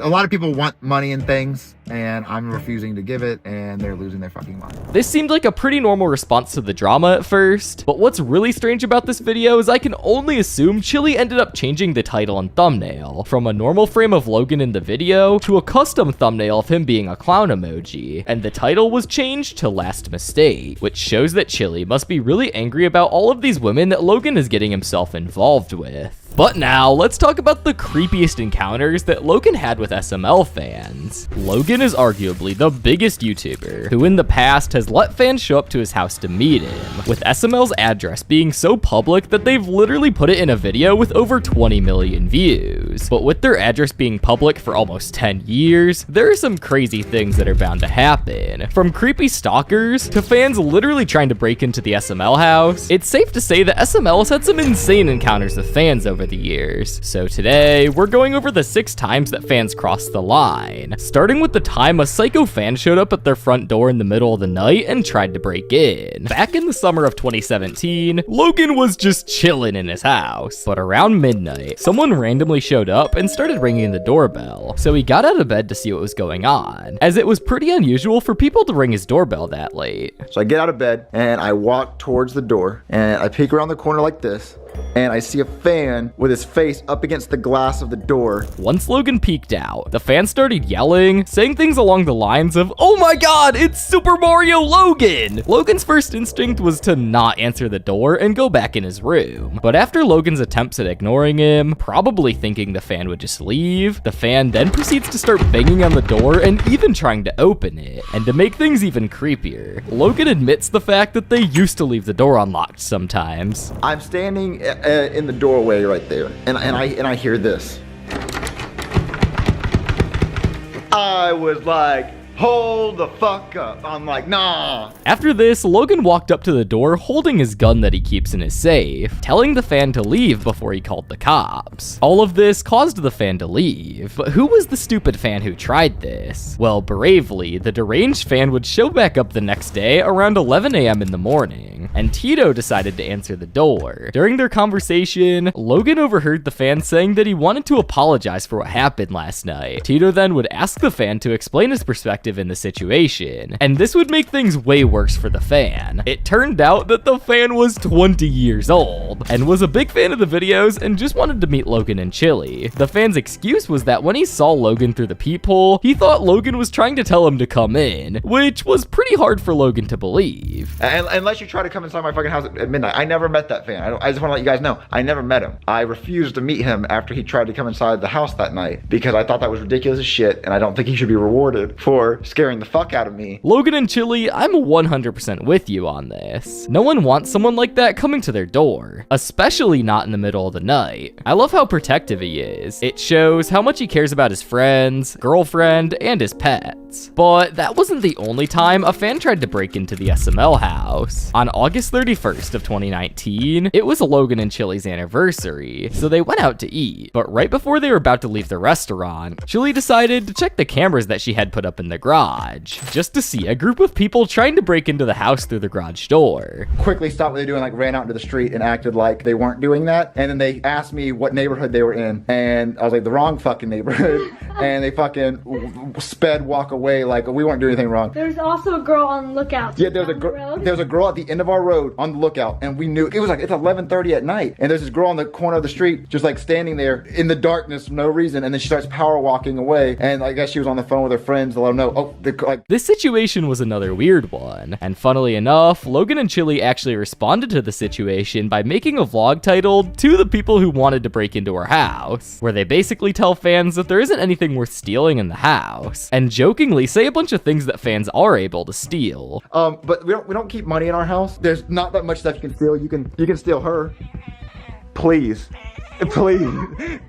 a lot of people want money and things, and I'm refusing to give it, and they're losing their fucking mind. This seemed like a pretty normal response to the drama at first, but what's really strange about this video is I can only assume Chili ended up changing the title and thumbnail from a normal frame of Logan in the video to a custom thumbnail of him being a clown emoji, and the title was changed to Last Mistake, which shows that Chili must be really angry about all of these women that Logan is getting himself involved with. But now, let's talk about the creepiest encounters that Logan had with SML fans. Logan is arguably the biggest YouTuber who in the past has let fans show up to his house to meet him, with SML's address being so public that they've literally put it in a video with over 20 million views. But with their address being public for almost 10 years, there are some crazy things that are bound to happen. From creepy stalkers to fans literally trying to break into the SML house, it's safe to say that SML has had some insane encounters with fans over the years. So today, we're going over the 6 times that fans crossed the line, starting with the time a psycho fan showed up at their front door in the middle of the night and tried to break in. Back in the summer of 2017, Logan was just chilling in his house, but around midnight, someone randomly showed up and started ringing the doorbell, so he got out of bed to see what was going on, as it was pretty unusual for people to ring his doorbell that late. So I get out of bed and I walk towards the door and I peek around the corner like this, and I see a fan with his face up against the glass of the door. Once Logan peeked out, the fan started yelling, saying things along the lines of, "Oh my god, it's Super Mario Logan!" Logan's first instinct was to not answer the door and go back in his room. But after Logan's attempts at ignoring him, probably thinking the fan would just leave, the fan then proceeds to start banging on the door and even trying to open it. And to make things even creepier, Logan admits the fact that they used to leave the door unlocked sometimes. I'm standing in the doorway right there, and I hear this. I was like, hold the fuck up. I'm like, nah. After this, Logan walked up to the door holding his gun that he keeps in his safe, telling the fan to leave before he called the cops. All of this caused the fan to leave, but who was the stupid fan who tried this? Well, bravely, the deranged fan would show back up the next day around 11 a.m. in the morning, and Tito decided to answer the door. During their conversation, Logan overheard the fan saying that he wanted to apologize for what happened last night. Tito then would ask the fan to explain his perspective in the situation, and this would make things way worse for the fan. It turned out that the fan was 20 years old and was a big fan of the videos and just wanted to meet Logan and Chili. The fan's excuse was that when he saw Logan through the peephole, he thought Logan was trying to tell him to come in, which was pretty hard for Logan to believe. Unless you try to come inside my fucking house at midnight. I never met that fan. I just want to let you guys know, I never met him. I refused to meet him after he tried to come inside the house that night because I thought that was ridiculous as shit, and I don't think he should be rewarded for scaring the fuck out of me. Logan and Chili, I'm 100% with you on this. No one wants someone like that coming to their door, especially not in the middle of the night. I love how protective he is. It shows how much he cares about his friends, girlfriend, and his pets. But that wasn't the only time a fan tried to break into the SML house. On August 31st of 2019, it was Logan and Chili's anniversary, so they went out to eat. But right before they were about to leave the restaurant, Chili decided to check the cameras that she had put up in the garage, just to see a group of people trying to break into the house through the garage door. Quickly stopped what they were doing, like ran out into the street and acted like they weren't doing that. And then they asked me what neighborhood they were in, and I was like, the wrong fucking neighborhood. And they fucking sped walk away like we weren't doing anything wrong. There's also a girl on the lookout. Yeah, there was a girl at the end of our road on the lookout, and we knew it was like it's 11:30 at night, and there's this girl on the corner of the street just like standing there in the darkness for no reason, and then she starts power walking away, and I guess she was on the phone with her friends to let them know. This situation was another weird one, and funnily enough, Logan and Chili actually responded to the situation by making a vlog titled "To the People Who Wanted to Break Into Our House," where they basically tell fans that there isn't anything worth stealing in the house, and jokingly say a bunch of things that fans are able to steal. But we don't keep money in our house. There's not that much stuff you can steal. You can steal her. Please.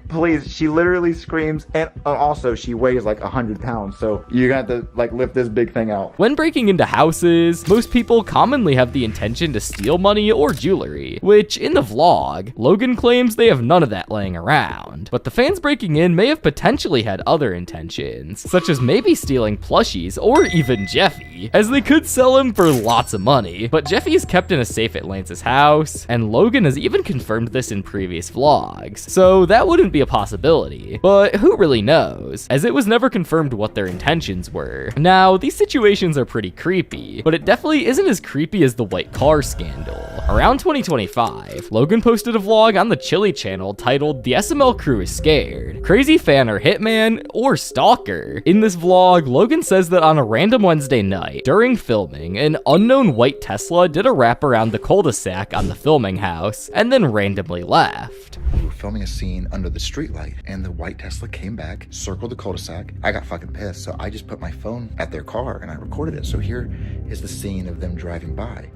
Please. She literally screams, and also she weighs like 100 pounds, so you're gonna have to like lift this big thing out. When breaking into houses, most people commonly have the intention to steal money or jewelry, which in the vlog, Logan claims they have none of that laying around. But the fans breaking in may have potentially had other intentions, such as maybe stealing plushies or even Jeffy, as they could sell him for lots of money. But Jeffy is kept in a safe at Lance's house, and Logan has even confirmed this in previous vlogs. So that wouldn't be a possibility, but who really knows, as it was never confirmed what their intentions were. Now, these situations are pretty creepy, but it definitely isn't as creepy as the white car scandal. Around 2025, Logan posted a vlog on the Chili channel titled "The SML Crew is Scared. Crazy Fan or Hitman or Stalker." In this vlog, Logan says that on a random Wednesday night, during filming, an unknown white Tesla did a wrap around the cul-de-sac on the filming house, and then randomly left. We were filming a scene under the streetlight, and the white Tesla came back, circled the cul-de-sac. I got fucking pissed, so I just put my phone at their car and I recorded it. So here is the scene of them driving by.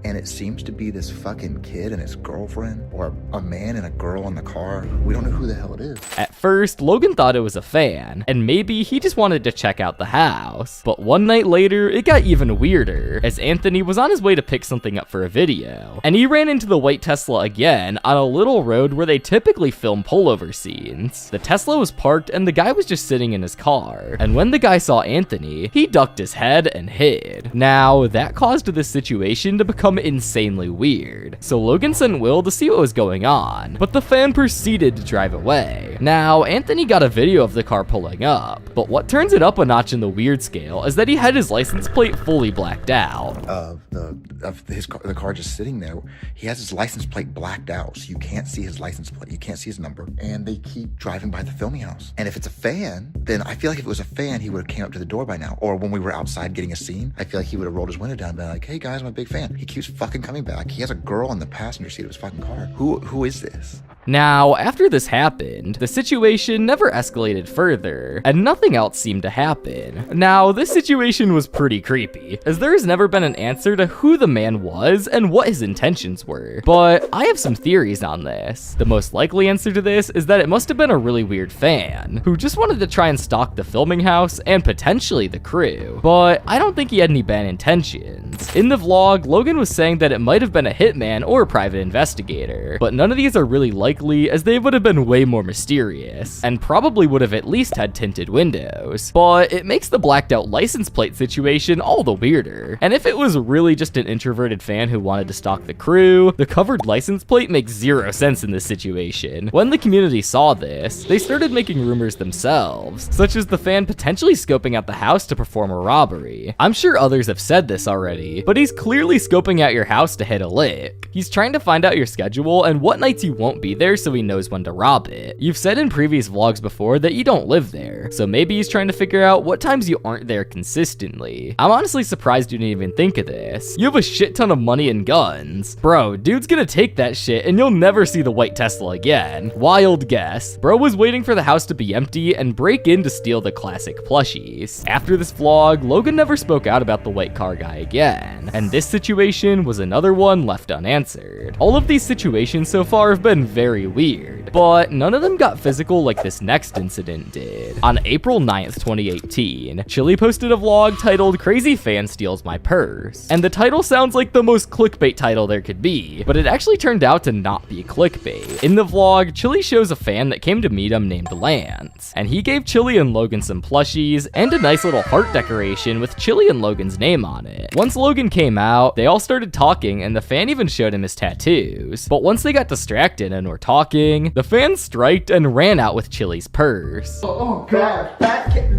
And it seems to be this fucking kid and his girlfriend, or a man and a girl in the car. We don't know who the hell it is. At first, Logan thought it was a fan, and maybe he just wanted to check out the house. But one night later, it got even weirder, as Anthony was on his way to pick something up for a video, and he ran into the white Tesla again on a little road where they typically film pullover scenes. The Tesla was parked, and the guy was just sitting in his car, and when the guy saw Anthony, he ducked his head and hid. Now, that caused this situation to become insanely weird, so Logan sent Will to see what was going on, but the fan proceeded to drive away. Now, Anthony got a video of the car pulling up, but what turns it up a notch in the weird scale is that he had his license plate fully blacked out. The car just sitting there, he has his license plate blacked out, so you can't see his license plate, you can't see his number, and they keep driving by the filming house. And if it's a fan, then I feel like if it was a fan, he would have came up to the door by now, or when we were outside getting a scene, I feel like he would have rolled his window down and been like, "Hey guys, I'm a big fan." He keeps fucking coming back. He has a girl in the passenger seat of his fucking car. Who is this? Now, after this happened, the situation never escalated further, and nothing else seemed to happen. Now, this situation was pretty creepy, as there has never been an answer to who the man was and what his intentions were. But I have some theories on this. The most likely answer to this is that it must have been a really weird fan, who just wanted to try and stalk the filming house and potentially the crew. But I don't think he had any bad intentions. In the vlog, Logan was saying that it might have been a hitman or a private investigator, but none of these are really likely, as they would have been way more mysterious, and probably would have at least had tinted windows. But it makes the blacked out license plate situation all the weirder. And if it was really just an introverted fan who wanted to stalk the crew, the covered license plate makes zero sense in this situation. When the community saw this, they started making rumors themselves, such as the fan potentially scoping out the house to perform a robbery. I'm sure others have said this already, but he's clearly scoping out your house to hit a lick. He's trying to find out your schedule and what nights you won't be there so he knows when to rob it. You've said in previous vlogs before that you don't live there, so maybe he's trying to figure out what times you aren't there consistently. I'm honestly surprised you didn't even think of this. You have a shit ton of money and guns. Bro, dude's gonna take that shit and you'll never see the white Tesla again. Wild guess. Bro was waiting for the house to be empty and break in to steal the classic plushies. After this vlog, Logan never spoke out about the white car guy again, and this situation was another one left unanswered. All of these situations so far have been very weird, but none of them got physical like this next incident did. On April 9th, 2018, Chili posted a vlog titled "Crazy Fan Steals My Purse," and the title sounds like the most clickbait title there could be, but it actually turned out to not be clickbait. In the vlog, Chili shows a fan that came to meet him named Lance, and he gave Chili and Logan some plushies and a nice little heart decoration with Chili and Logan's name on it. Once Logan came out, they all started talking and the fan even showed him his tattoos. But once they got distracted and were talking, the fan striked and ran out with Chili's purse. Oh God, that kid.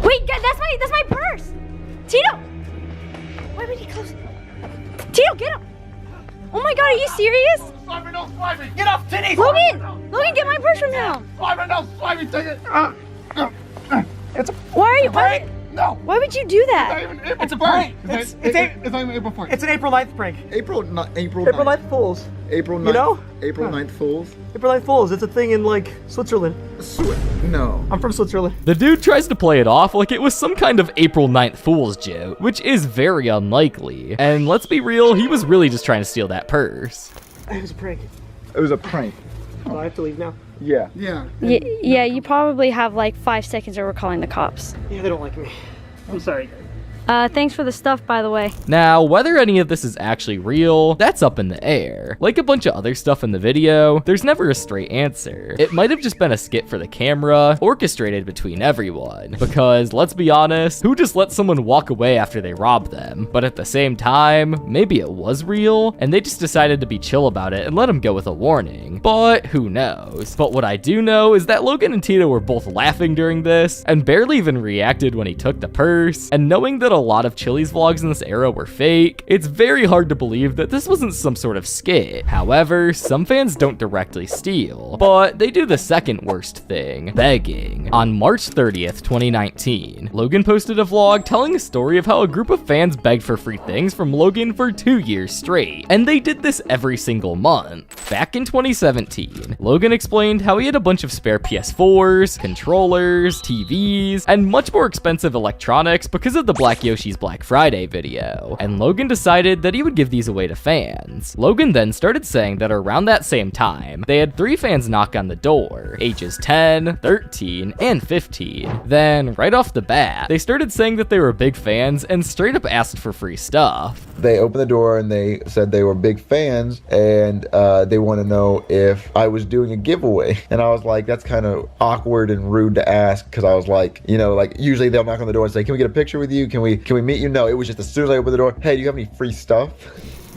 Wait, that's my purse. Tito. Why would he close? Tito, get him. Oh my God, are you serious? Swipe it, don't swipe it. Get off, Tinny. Logan, get my purse from him. Swipe it, don't swipe it. Take it. It's a. Why? No. Why would you do that? It's a prank. It's not even April 4th. It's an April 9th prank. April 9th. April 9th Fools. April 9th. You know? April 9th Fools. April 9th Fools. It's a thing in like Switzerland. No. I'm from Switzerland. The dude tries to play it off like it was some kind of April 9th Fool's joke, which is very unlikely. And let's be real, he was really just trying to steal that purse. It was a prank. It was a prank. Oh, I have to leave now. Yeah. Yeah, you probably have like 5 seconds or we're calling the cops. Yeah, they don't like me. I'm sorry. Thanks for the stuff, by the way. Now, whether any of this is actually real, that's up in the air. Like a bunch of other stuff in the video, there's never a straight answer. It might have just been a skit for the camera, orchestrated between everyone. Because, let's be honest, who just lets someone walk away after they rob them? But at the same time, maybe it was real, and they just decided to be chill about it and let him go with a warning. But who knows? But what I do know is that Logan and Tito were both laughing during this, and barely even reacted when he took the purse, and knowing that a lot of Chili's vlogs in this era were fake, it's very hard to believe that this wasn't some sort of skit. However, some fans don't directly steal, but they do the second worst thing, begging. On March 30th, 2019, Logan posted a vlog telling a story of how a group of fans begged for free things from Logan for 2 years straight, and they did this every single month. Back in 2017, Logan explained how he had a bunch of spare PS4s, controllers, TVs, and much more expensive electronics because of the Black Yoshi's Black Friday video, and Logan decided that he would give these away to fans. Logan then started saying that around that same time, they had 3 fans knock on the door, ages 10, 13, and 15. Then, right off the bat, they started saying that they were big fans and straight up asked for free stuff. They opened the door and they said they were big fans and they want to know if I was doing a giveaway. And I was like, that's kind of awkward and rude to ask, because I was like, you know, like usually they'll knock on the door and say, can we get a picture with you? Can we meet you? No, it was just as soon as I opened the door, hey, do you have any free stuff?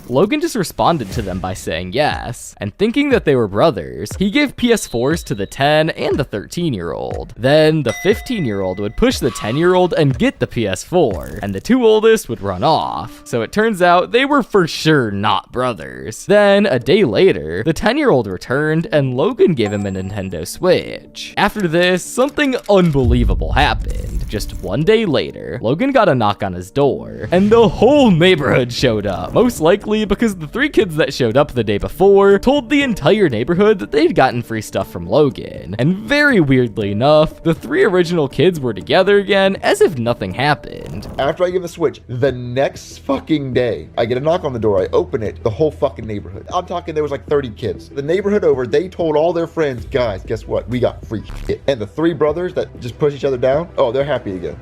Logan just responded to them by saying yes, and thinking that they were brothers, he gave PS4s to the 10 and the 13-year-old. Then the 15-year-old would push the 10-year-old and get the PS4, and the 2 oldest would run off. So it turns out they were for sure not brothers. Then, a day later, the 10-year-old returned and Logan gave him a Nintendo Switch. After this, something unbelievable happened. Just 1 day later, Logan got a knock on his door, and the whole neighborhood showed up, most likely because the 3 kids that showed up the day before told the entire neighborhood that they'd gotten free stuff from Logan. And very weirdly enough, the 3 original kids were together again as if nothing happened. After I give the Switch, the next fucking day, I get a knock on the door, I open it, the whole fucking neighborhood. I'm talking there was like 30 kids. The neighborhood over, they told all their friends, guys, guess what? We got free shit. And the 3 brothers that just push each other down, oh, they're happy again.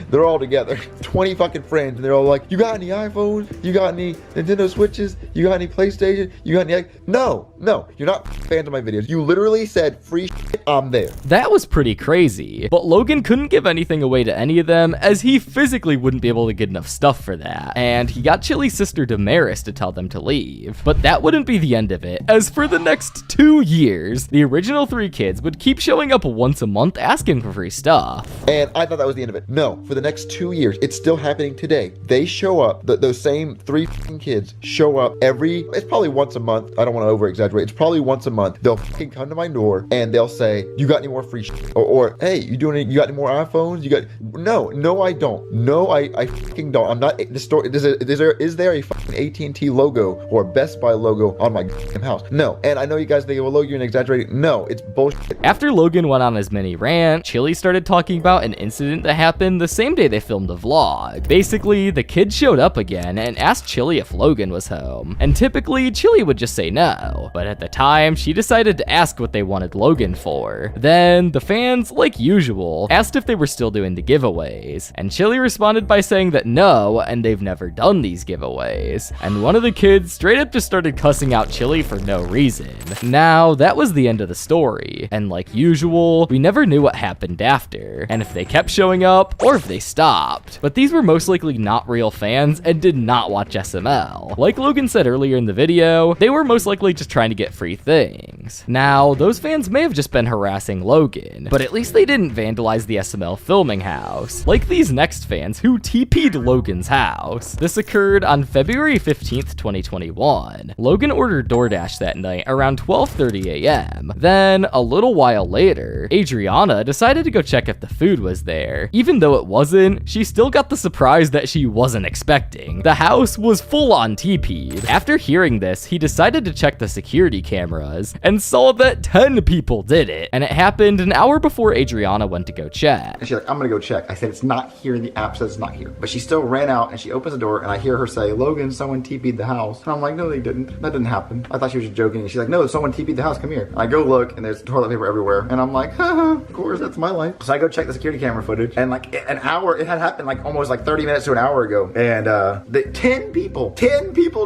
They're all together. 20 fucking friends, and they're all like, you got any iPhones? You got any Nintendo Switches? You got any PlayStation? You got any? No, you're not fans of my videos. You literally said free shit, I'm there. That was pretty crazy, but Logan couldn't give anything away to any of them as he physically wouldn't be able to get enough stuff for that, and he got Chili's sister Damaris to tell them to leave. But that wouldn't be the end of it, as for the next 2 years, the original 3 kids would keep showing up once a month asking for free stuff. And I thought that was the end of it. No, for the next 2 years, it's still happening today. They show up, those same 3 kids show up it's probably once a month. I don't want to over exaggerate. It's probably once a month. They'll fucking come to my door and they'll say, you got any more free shit? Or hey, you got any more iPhones? No, I don't. No, I fucking don't. I'm not, the store, is there a fucking AT&T logo or Best Buy logo on my house? No. And I know you guys think, well, Logan, you're exaggerating. No, it's bullshit. After Logan went on his mini rant, Chili started talking about an incident that happened the same day they filmed the vlog. Basically, the kids showed up again and asked Chili if Logan was home. And typically, Chili would just say no. But at the time, she decided to ask what they wanted Logan for. Then, the fans, like usual, asked if they were still doing the giveaways. And Chili responded by saying that no, and they've never done these giveaways. And one of the kids straight up just started cussing out Chili for no reason. Now, that was the end of the story. And like usual, we never knew what happened after, and if they kept showing up, or if they stopped. But these were most likely not real fans and did not watch SML. Like Logan said earlier in the video, they were most likely just trying to get free things. Now, those fans may have just been harassing Logan, but at least they didn't vandalize the SML filming house, like these next fans who TP'd Logan's house. This occurred on February 15th, 2021. Logan ordered DoorDash that night around 12:30 a.m. Then, a little while later, Adriana decided to go check if the food was there. Even though it wasn't, she still got the surprise that she wasn't expecting. The house was full on TP'd. After hearing this, he decided to check the security cameras and saw that 10 people did it. And it happened an hour before Adriana went to go check. And she's like, I'm gonna go check. I said, it's not here, and the app says it's not here. But she still ran out and she opens the door and I hear her say, Logan, someone TP'd the house. And I'm like, no, they didn't. That didn't happen. I thought she was just joking. And she's like, no, someone TP'd the house, come here. And I go look and there's toilet paper everywhere. And I'm like, haha, of course, that's my life. So I go check the security camera footage, and like an hour, it had happened like almost like 30 minutes to an hour ago. And the 10 people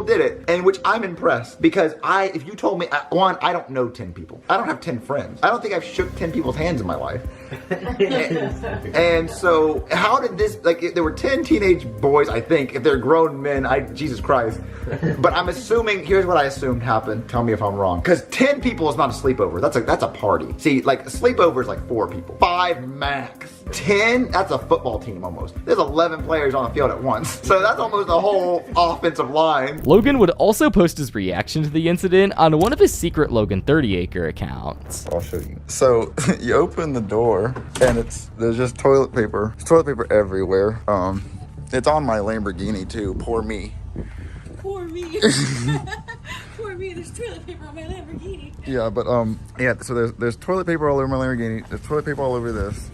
did it, and which I'm impressed, because if you told me, one, I don't know 10 people. I don't have 10 friends. I don't think I've shook 10 people's hands in my life. and so how did this, like, there were 10 teenage boys, I think, if they're grown men, Jesus Christ. But I'm assuming, here's what I assumed happened. Tell me if I'm wrong. Because 10 people is not a sleepover. That's a party. See, like, a sleepover is like 4 people. 5 max. 10, that's a football team almost. There's 11 players on the field at once. So that's almost a whole offensive line. Logan would also post his reaction to the incident on one of his secret Logan 30-acre accounts. I'll show you. So you open the door and there's just toilet paper. There's toilet paper everywhere. It's on my Lamborghini too. Poor me. Poor me. Poor me. There's toilet paper on my Lamborghini. Yeah, but yeah. So there's toilet paper all over my Lamborghini. There's toilet paper all over this.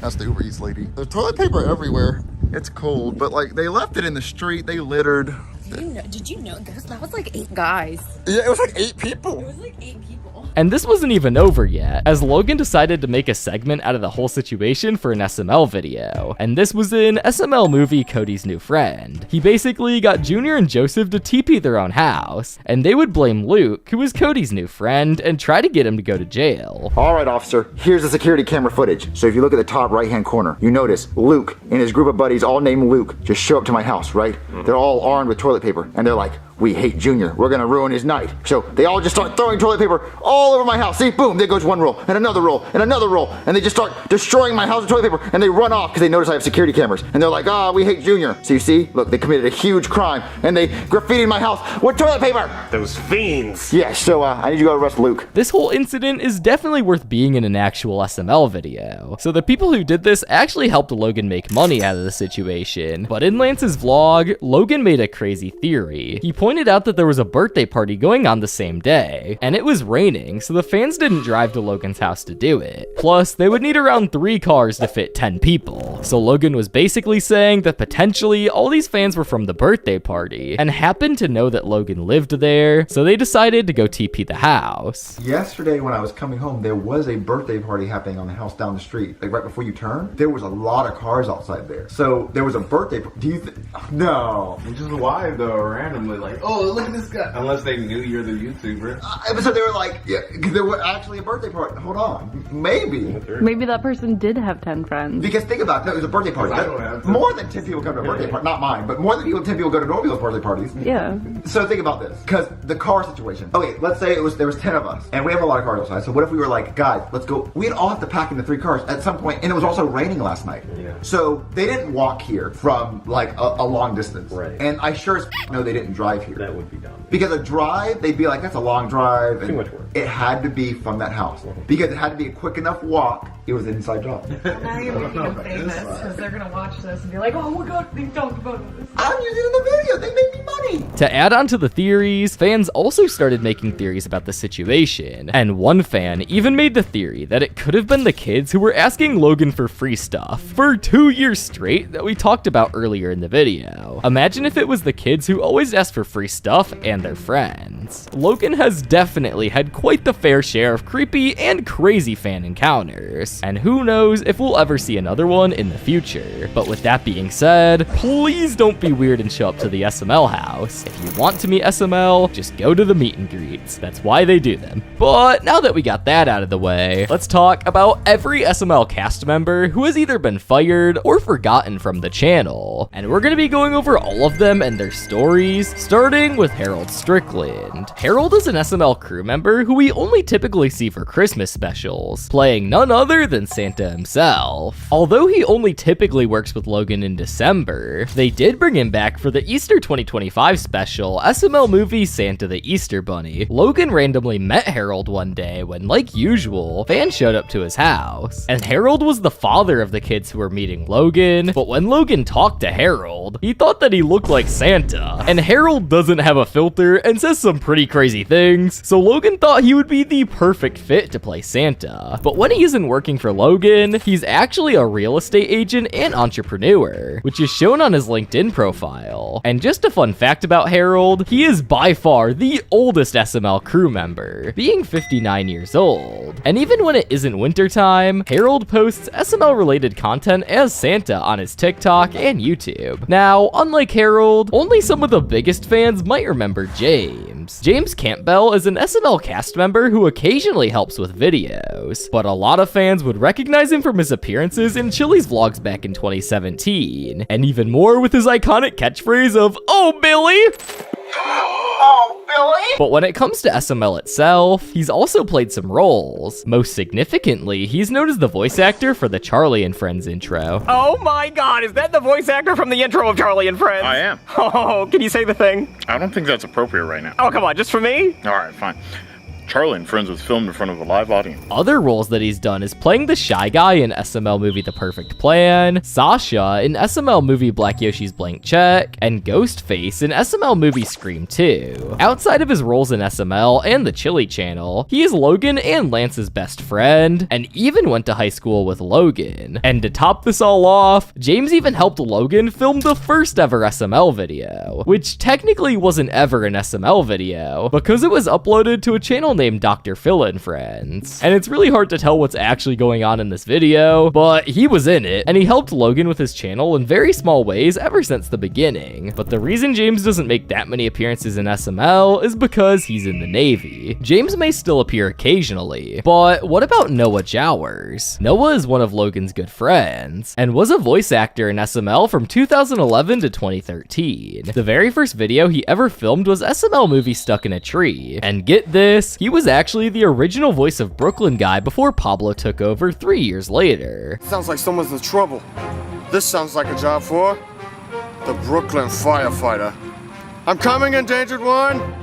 That's the Uber Eats lady. There's toilet paper everywhere. It's cold, but like they left it in the street. They littered. Did you know that was like 8 guys? Yeah, it was like 8 people. It was like 8 people. And this wasn't even over yet, as Logan decided to make a segment out of the whole situation for an SML video. And this was in SML movie Cody's New Friend. He basically got Junior and Joseph to TP their own house, and they would blame Luke, who was Cody's new friend, and try to get him to go to jail. All right, officer, here's the security camera footage. So if you look at the top right-hand corner, you notice Luke and his group of buddies, all named Luke, just show up to my house, right? They're all armed with toilet paper, and they're like, we hate Junior. We're gonna ruin his night. So they all just start throwing toilet paper all over my house. See, boom, there goes one roll, and another roll, and another roll, and they just start destroying my house with toilet paper, and they run off because they notice I have security cameras, and they're like, we hate Junior. So you see, look, they committed a huge crime, and they graffitied my house with toilet paper. Those fiends. Yeah, so I need you to go arrest Luke. This whole incident is definitely worth being in an actual SML video. So the people who did this actually helped Logan make money out of the situation. But in Lance's vlog, Logan made a crazy theory. He pointed out that there was a birthday party going on the same day, and it was raining, so the fans didn't drive to Logan's house to do it. Plus, they would need around 3 cars to fit 10 people. So Logan was basically saying that potentially all these fans were from the birthday party, and happened to know that Logan lived there, so they decided to go TP the house. Yesterday when I was coming home, there was a birthday party happening on the house down the street. Like right before you turn, there was a lot of cars outside there. So there was a birthday party. Do you think? No. Which is why though, randomly, like, oh, look at this guy. Unless they knew you're the YouTuber. So they were like, yeah, there was actually a birthday party. Hold on. Maybe that person did have 10 friends. Because think about it. No, it was a birthday party. More than 10 people come to a birthday party. Not mine, but more than 10 people go to normal people's birthday parties. Yeah. So think about this. Because the car situation. Okay, let's say there was 10 of us. And we have a lot of cars outside. So what if we were like, guys, let's go. We'd all have to pack into 3 cars at some point. And it was also raining last night. Yeah. So they didn't walk here from like a long distance. Right. And I sure as know they didn't drive here. here. That would be dumb. Because a drive, they'd be like, that's a long drive. And Too much work. it had to be from that house. Because it had to be a quick enough walk. It was an inside job. Now you're making them famous because they're gonna watch this and be like, oh my god, they talked about this. I'm using it in the video. They made me money. To add on to the theories, fans also started making theories about the situation, and one fan even made the theory that it could have been the kids who were asking Logan for free stuff for 2 years straight that we talked about earlier in the video. Imagine if it was the kids who always asked for free stuff and their friends. Logan has definitely had quite the fair share of creepy and crazy fan encounters, and who knows if we'll ever see another one in the future. But with that being said, please don't be weird and show up to the SML house. If you want to meet SML, just go to the meet and greets. That's why they do them. But now that we got that out of the way, let's talk about every SML cast member who has either been fired or forgotten from the channel. And we're gonna be going over all of them and their stories, starting with Harold Strickland. Harold is an SML crew member who we only typically see for Christmas specials, playing none other than Santa himself. Although he only typically works with Logan in December, they did bring him back for the Easter 2025 special SML movie Santa the Easter Bunny. Logan randomly met Harold one day when, like usual, fans showed up to his house, and Harold was the father of the kids who were meeting Logan, but when Logan talked to Harold, he thought that he looked like Santa, and Harold doesn't have a filter and says some pretty crazy things, so Logan thought he would be the perfect fit to play Santa. But when he isn't working for Logan, he's actually a real estate agent and entrepreneur, which is shown on his LinkedIn profile. And just a fun fact about Harold, he is by far the oldest SML crew member, being 59 years old. And even when it isn't wintertime, Harold posts SML related content as Santa on his TikTok and YouTube. Now, unlike Harold, only some of the biggest fans might remember James. James Campbell is an SML cast member who occasionally helps with videos, but a lot of fans would recognize him from his appearances in Chili's vlogs back in 2017, and even more with his iconic catchphrase of, "Oh, Billy!" Oh, Billy! But when it comes to SML itself, he's also played some roles. Most significantly, he's known as the voice actor for the Charlie and Friends intro. Oh my god, is that the voice actor from the intro of Charlie and Friends? I am. Oh, can you say the thing? I don't think that's appropriate right now. Oh, come on, just for me? All right, fine. Charlie and Friends was filmed in front of a live audience. Other roles that he's done is playing the shy guy in SML movie The Perfect Plan, Sasha in SML movie Black Yoshi's Blank Check, and Ghostface in SML movie Scream 2. Outside of his roles in SML and the Chili channel, he is Logan and Lance's best friend, and even went to high school with Logan. And to top this all off, James even helped Logan film the first ever SML video, which technically wasn't ever an SML video, because it was uploaded to a channel named Dr. Phil and Friends. And it's really hard to tell what's actually going on in this video, but he was in it, and he helped Logan with his channel in very small ways ever since the beginning. But the reason James doesn't make that many appearances in SML is because he's in the Navy. James may still appear occasionally, but what about Noah Jowers? Noah is one of Logan's good friends, and was a voice actor in SML from 2011 to 2013. The very first video he ever filmed was SML movie Stuck in a Tree, and get this, he was actually the original voice of Brooklyn Guy before Pablo took over 3 years later. Sounds like someone's in trouble. This sounds like a job for the Brooklyn firefighter. I'm coming, endangered one!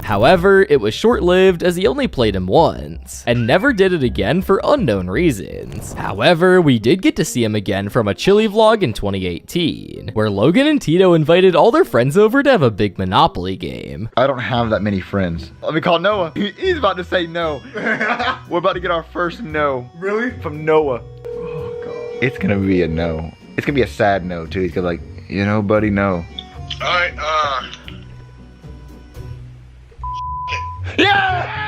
However, it was short-lived as he only played him once, and never did it again for unknown reasons. However, we did get to see him again from a Chili vlog in 2018, where Logan and Tito invited all their friends over to have a big Monopoly game. I don't have that many friends. Let me call Noah. He's about to say no. We're about to get our first no. Really? From Noah. Oh, God. It's gonna be a no. It's gonna be a sad no, too. He's gonna be like, you know, buddy, no. Alright, Yeah!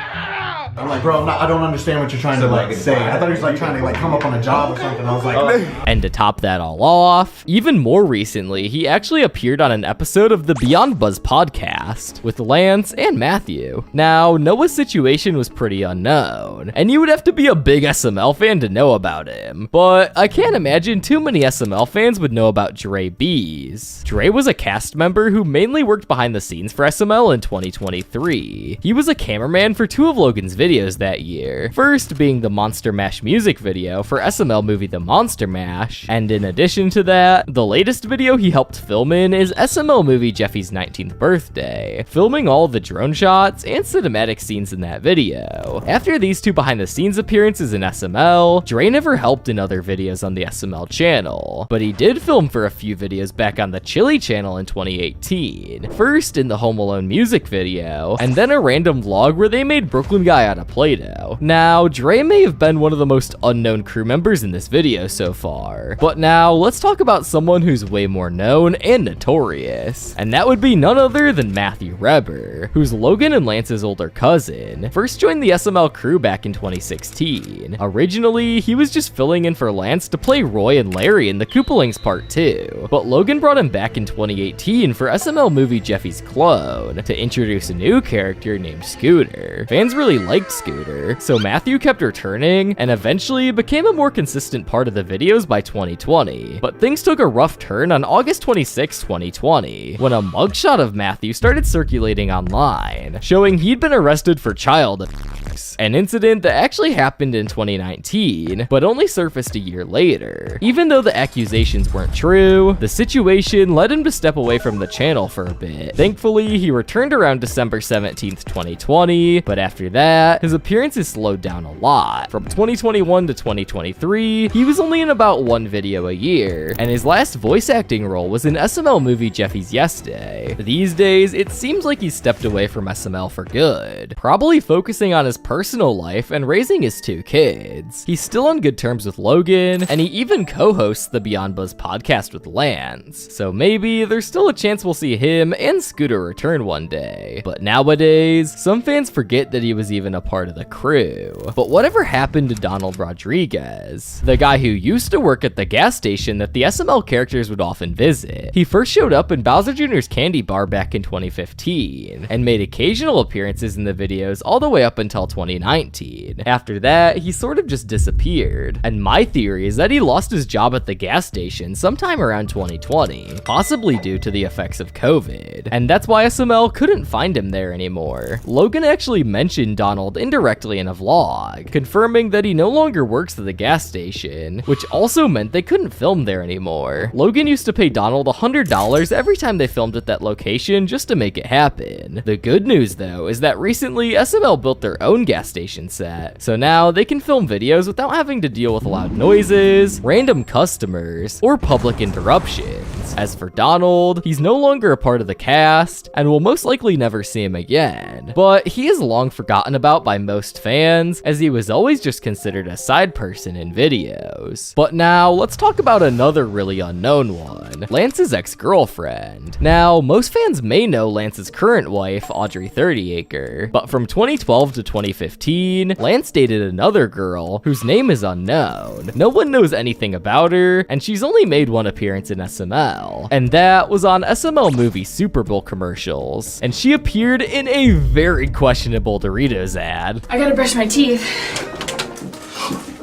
I'm like, bro, I don't understand what you're trying to say. I thought he was trying to come up on a job or something. I was like, And to top that all off, even more recently, he actually appeared on an episode of the Beyond Buzz podcast with Lance and Matthew. Now, Noah's situation was pretty unknown, and you would have to be a big SML fan to know about him, but I can't imagine too many SML fans would know about Dre Bees. Dre was a cast member who mainly worked behind the scenes for SML in 2023. He was a cameraman for 2 of Logan's videos, videos that year. First being the Monster Mash music video for SML movie The Monster Mash, and in addition to that, the latest video he helped film in is SML movie Jeffy's 19th birthday, filming all the drone shots and cinematic scenes in that video. After these two behind the scenes appearances in SML, Dre never helped in other videos on the SML channel, but he did film for a few videos back on the Chili channel in 2018. First in the Home Alone music video, and then a random vlog where they made Brooklyn Guy out of Play-Doh. Now, Dre may have been one of the most unknown crew members in this video so far, but now let's talk about someone who's way more known and notorious, and that would be none other than Matthew Reber, who's Logan and Lance's older cousin. First joined the SML crew back in 2016. Originally, he was just filling in for Lance to play Roy and Larry in the Koopalings Part 2, but Logan brought him back in 2018 for SML movie Jeffy's Clone to introduce a new character named Scooter. Fans really liked Scooter, so Matthew kept returning and eventually became a more consistent part of the videos by 2020. But things took a rough turn on August 26, 2020, when a mugshot of Matthew started circulating online, showing he'd been arrested for child abuse, an incident that actually happened in 2019, but only surfaced a year later. Even though the accusations weren't true, the situation led him to step away from the channel for a bit. Thankfully, he returned around December 17th, 2020, but after that, his appearances slowed down a lot. From 2021 to 2023, he was only in about one video a year, and his last voice acting role was in SML movie Jeffy's Yes Day. These days, it seems like he's stepped away from SML for good, probably focusing on his personal life and raising his two kids. He's still on good terms with Logan, and he even co-hosts the Beyond Buzz podcast with Lance, so maybe there's still a chance we'll see him and Scooter return one day. But nowadays, some fans forget that he was even a part of the crew. But whatever happened to Donald Rodriguez, the guy who used to work at the gas station that the SML characters would often visit? He first showed up in Bowser Jr.'s candy bar back in 2015, and made occasional appearances in the videos all the way up until 2019. After that, he sort of just disappeared, and my theory is that he lost his job at the gas station sometime around 2020, possibly due to the effects of COVID, and that's why SML couldn't find him there anymore. Logan actually mentioned Donald indirectly in a vlog, confirming that he no longer works at the gas station, which also meant they couldn't film there anymore. Logan used to pay Donald $100 every time they filmed at that location just to make it happen. The good news though is that recently SML built their own gas station set, so now they can film videos without having to deal with loud noises, random customers, or public interruptions. As for Donald, he's no longer a part of the cast, and we'll most likely never see him again, but he is long forgotten about by most fans, as he was always just considered a side person in videos. But now, let's talk about another really unknown one, Lance's ex-girlfriend. Now, most fans may know Lance's current wife, Audrey 30acre, but from 2012 to 2015, Lance dated another girl whose name is unknown. No one knows anything about her, and she's only made one appearance in SML, and that was on SML movie Super Bowl commercials, and she appeared in a very questionable Doritos ad. I gotta brush my teeth.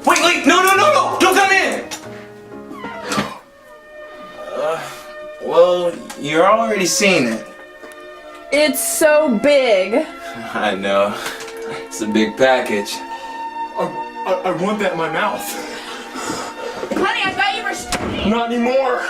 Wait, no, don't come in! Well, you're already seeing it. It's so big. I know. It's a big package. I want that in my mouth. Honey, I thought you were... Not anymore.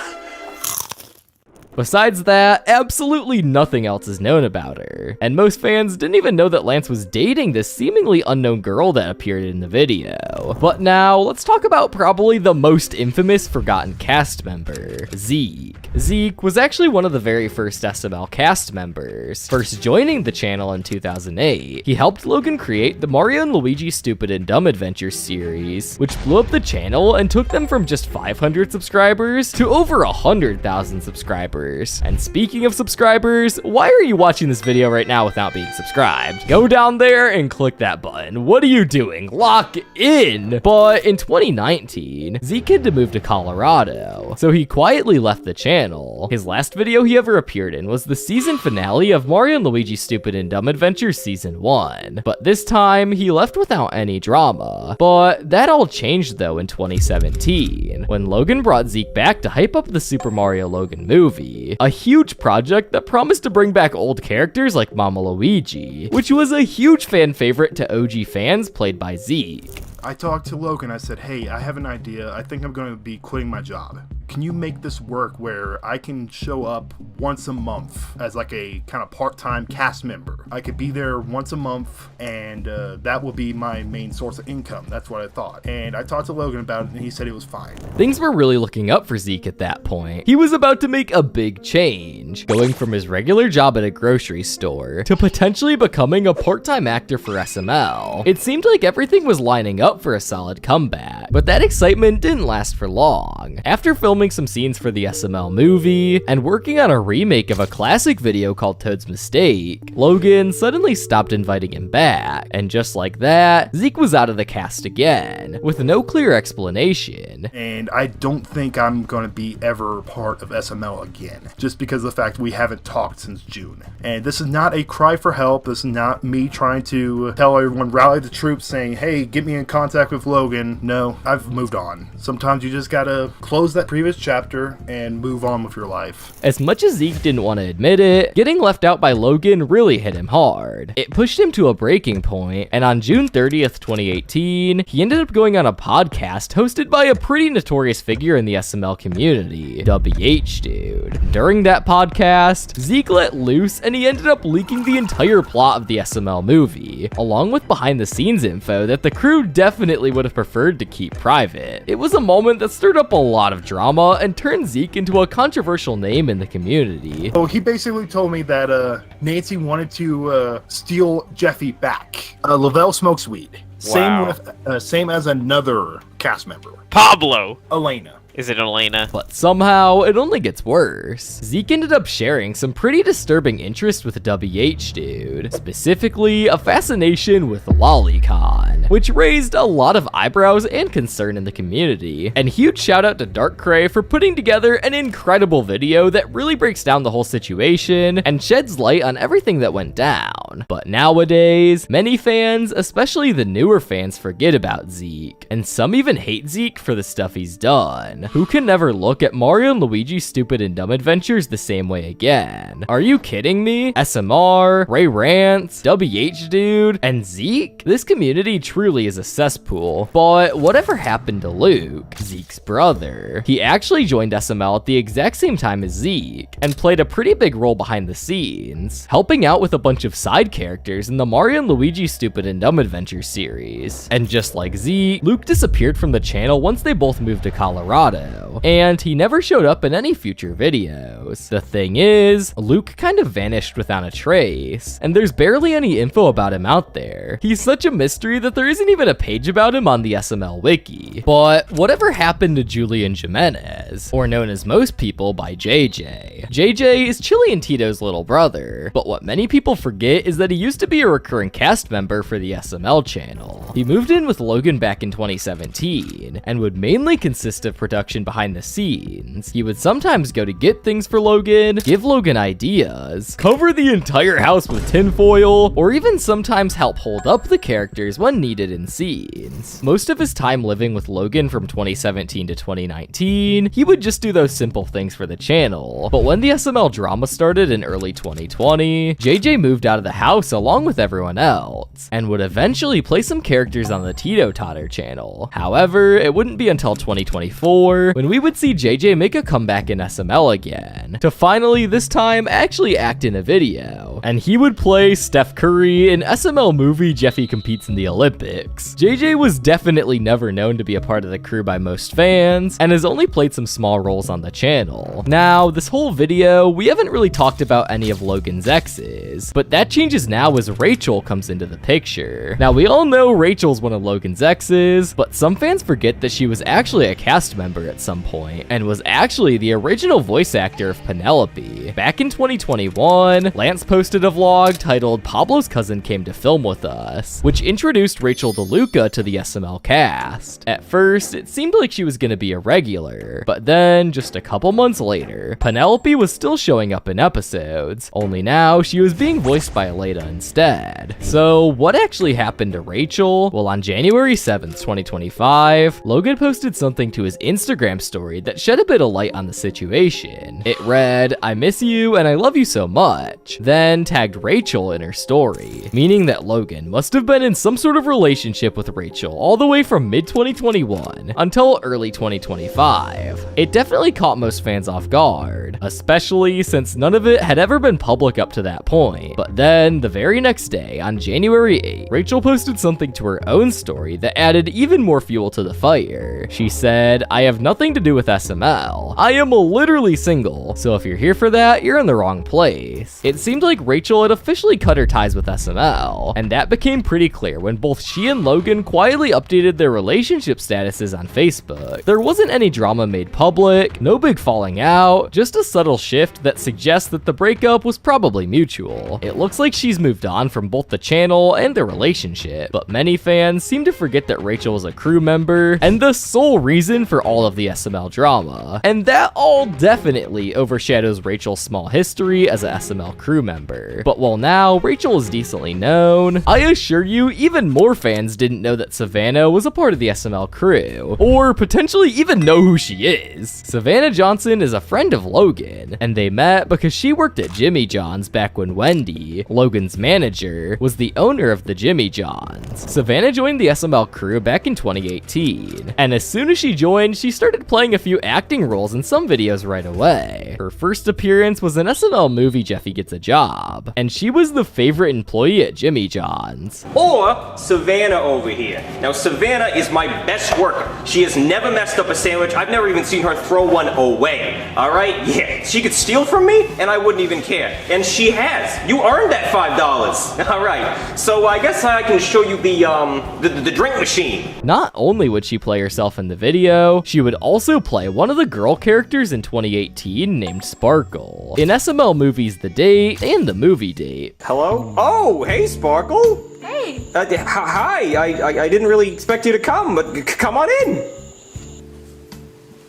Besides that, absolutely nothing else is known about her, and most fans didn't even know that Lance was dating this seemingly unknown girl that appeared in the video. But now, let's talk about probably the most infamous forgotten cast member, Zeke. Zeke was actually one of the very first SML cast members, first joining the channel in 2008. He helped Logan create the Mario and Luigi Stupid and Dumb Adventures series, which blew up the channel and took them from just 500 subscribers to over 100,000 subscribers. And speaking of subscribers, why are you watching this video right now without being subscribed? Go down there and click that button. What are you doing? Lock in! But in 2019, Zeke had to move to Colorado, so he quietly left the channel. His last video he ever appeared in was the season finale of Mario and Luigi Stupid and Dumb Adventures Season 1. But this time, he left without any drama. But that all changed though in 2017, when Logan brought Zeke back to hype up the Super Mario Logan movie. movie, a huge project that promised to bring back old characters like Mama Luigi, which was a huge fan favorite to OG fans played by Zeke. I talked to Logan. I said, hey, I have an idea. I think I'm going to be quitting my job. Can you make this work where I can show up once a month as like a kind of part-time cast member? I could be there once a month, and that will be my main source of income. That's what I thought. And I talked to Logan about it, and he said it was fine. Things were really looking up for Zeke at that point. He was about to make a big change, going from his regular job at a grocery store to potentially becoming a part-time actor for SML. It seemed like everything was lining up for a solid comeback, but that excitement didn't last for long. After filming some scenes for the SML movie and working on a remake of a classic video called Toad's Mistake, Logan suddenly stopped inviting him back, and just like that, Zeke was out of the cast again, with no clear explanation. And I don't think I'm going to be ever part of SML again, just because of the fact we haven't talked since June. And this is not a cry for help. This is not me trying to tell everyone, rally the troops, saying, hey, get me in contact with Logan. No, I've moved on. Sometimes you just gotta close that previous chapter and move on with your life. As much as Zeke didn't want to admit it, getting left out by Logan really hit him hard. It pushed him to a breaking point, and on June 30th, 2018, he ended up going on a podcast hosted by a pretty notorious figure in the SML community, Dabhdude. During that podcast, Zeke let loose and he ended up leaking the entire plot of the SML movie, along with behind the scenes info that the crew definitely would have preferred to keep private. It was a moment that stirred up a lot of drama and turned Zeke into a controversial name in the community. So he basically told me that Nancy wanted to steal Jeffy back. Lavelle smokes weed. Wow. Same as another cast member. Pablo! Elena. Is it Elena? But somehow, it only gets worse. Zeke ended up sharing some pretty disturbing interest with Dabhdude, specifically a fascination with lolicon, which raised a lot of eyebrows and concern in the community. And huge shout out to Darkray for putting together an incredible video that really breaks down the whole situation and sheds light on everything that went down. But nowadays, many fans, especially the newer fans, forget about Zeke, and some even hate Zeke for the stuff he's done. Who can never look at Mario and Luigi's Stupid and Dumb Adventures the same way again? Are you kidding me? SMR, Rants, Dabhdude, and Zeke? This community truly is a cesspool. But whatever happened to Luke, Zeke's brother? He actually joined SML at the exact same time as Zeke, and played a pretty big role behind the scenes, helping out with a bunch of side characters in the Mario and Luigi Stupid and Dumb Adventures series. And just like Zeke, Luke disappeared from the channel once they both moved to Colorado, and he never showed up in any future videos. The thing is, Luke kind of vanished without a trace, and there's barely any info about him out there. He's such a mystery that there isn't even a page about him on the SML wiki. But whatever happened to Julian Jimenez, or known as most people by JJ? JJ is Chili and Tito's little brother, but what many people forget is that he used to be a recurring cast member for the SML channel. He moved in with Logan back in 2017, and would mainly consist of production behind the scenes. He would sometimes go to get things for Logan, give Logan ideas, cover the entire house with tinfoil, or even sometimes help hold up the characters when needed in scenes. Most of his time living with Logan from 2017 to 2019, he would just do those simple things for the channel. But when the SML drama started in early 2020, JJ moved out of the house along with everyone else, and would eventually play some characters on the Tito Totter channel. However, it wouldn't be until 2024 when we would see JJ make a comeback in SML again, to finally this time actually act in a video. And he would play Steph Curry in SML movie Jeffy Competes in the Olympics. JJ was definitely never known to be a part of the crew by most fans, and has only played some small roles on the channel. Now, this whole video, we haven't really talked about any of Logan's exes, but that changes now as Rachel comes into the picture. Now, we all know Rachel's one of Logan's exes, but some fans forget that she was actually a cast member at some point, and was actually the original voice actor of Penelope. Back in 2021, Lance posted posted a vlog titled Pablo's Cousin Came to Film With Us, which introduced Rachel Deluca to the SML cast. At first, it seemed like she was gonna be a regular, but then, just a couple months later, Penelope was still showing up in episodes, only now she was being voiced by Elena instead. So, what actually happened to Rachel? Well, on January 7th, 2025, Logan posted something to his Instagram story that shed a bit of light on the situation. It read, "I miss you and I love you so much," then tagged Rachel in her story, meaning that Logan must have been in some sort of relationship with Rachel all the way from mid-2021 until early 2025. It definitely caught most fans off guard, especially since none of it had ever been public up to that point. But then, the very next day, on January 8th, Rachel posted something to her own story that added even more fuel to the fire. She said, "I have nothing to do with SML. I am literally single, so if you're here for that, you're in the wrong place." It seemed like Rachel had officially cut her ties with SML, and that became pretty clear when both she and Logan quietly updated their relationship statuses on Facebook. There wasn't any drama made public, no big falling out, just a subtle shift that suggests that the breakup was probably mutual. It looks like she's moved on from both the channel and their relationship, but many fans seem to forget that Rachel was a crew member and the sole reason for all of the SML drama, and that all definitely overshadows Rachel's small history as a SML crew member. But while now Rachel is decently known, I assure you even more fans didn't know that Savannah was a part of the SML crew, or potentially even know who she is. Savannah Johnson is a friend of Logan, and they met because she worked at Jimmy John's back when Wendy, Logan's manager, was the owner of the Jimmy John's. Savannah joined the SML crew back in 2018, and as soon as she joined, she started playing a few acting roles in some videos right away. Her first appearance was an SML movie Jeffy Gets a Job, and she was the favorite employee at Jimmy John's. Or Savannah over here. Now Savannah is my best worker. She has never messed up a sandwich. I've never even seen her throw one away. All right? Yeah, she could steal from me and I wouldn't even care. And she has. You earned that $5. All right. So I guess I can show you the drink machine. Not only would she play herself in the video, she would also play one of the girl characters in 2018 named Sparkle in SML movies The Date and The Movie Date. Hello? Oh, hey Sparkle. Hey. Hi. I didn't really expect you to come, but come on in.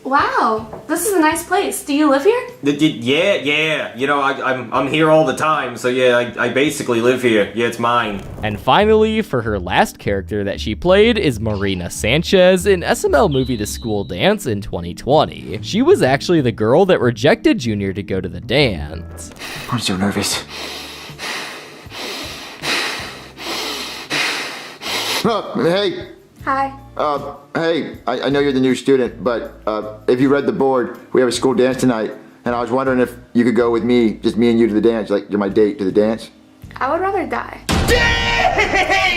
Wow, this is a nice place. Do you live here? Yeah. You know, I'm here all the time, so yeah, I basically live here. Yeah, it's mine. And finally, for her last character that she played is Marina Sanchez in SML movie The School Dance in 2020. She was actually the girl that rejected Junior to go to the dance. I'm so nervous. Hey. Hi. Hey, I know you're the new student, but if you read the board, we have a school dance tonight, and I was wondering if you could go with me, just me and you to the dance, like you're my date to the dance. I would rather die.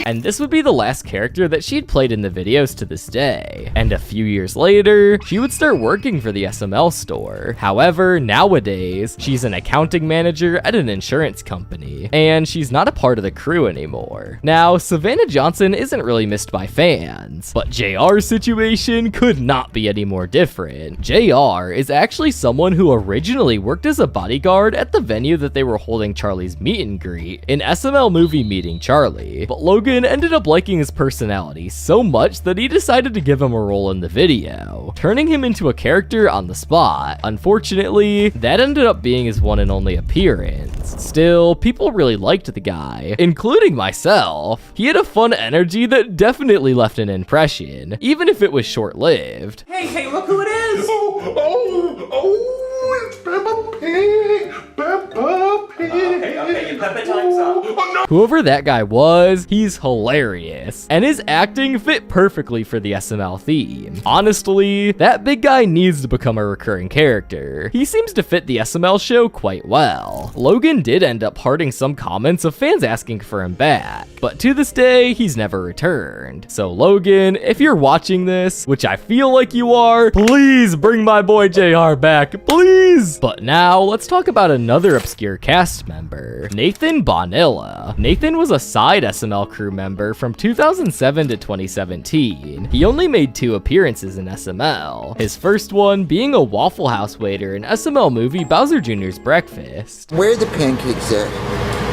And this would be the last character that she'd played in the videos to this day. And a few years later, she would start working for the SML store. However, nowadays, she's an accounting manager at an insurance company, and she's not a part of the crew anymore. Now, Savannah Johnson isn't really missed by fans, but JR's situation could not be any more different. JR is actually someone who originally worked as a bodyguard at the venue that they were holding Charlie's meet and greet in SML movie Meeting Charlie, but Logan ended up liking his personality so much that he decided to give him a role in the video, turning him into a character on the spot. Unfortunately, that ended up being his one and only appearance. Still, people really liked the guy, including myself. He had a fun energy that definitely left an impression, even if it was short-lived. Hey, look who it is! It's Peppa Pig! Peppa Pig! Okay, your Peppa time's up. Oh, no. Whoever that guy was, he's hilarious, and his acting fit perfectly for the SML theme. Honestly, that big guy needs to become a recurring character. He seems to fit the SML show quite well. Logan did end up hearting some comments of fans asking for him back, but to this day, he's never returned. So Logan, if you're watching this, which I feel like you are, please bring my boy JR back, please! But now, let's talk about another obscure cast member, Nathan Banila. Nathan was a side SML crew member from 2007 to 2017. He only made 2 appearances in SML, his first one being a Waffle House waiter in SML movie Bowser Jr.'s Breakfast. Where are the pancakes at?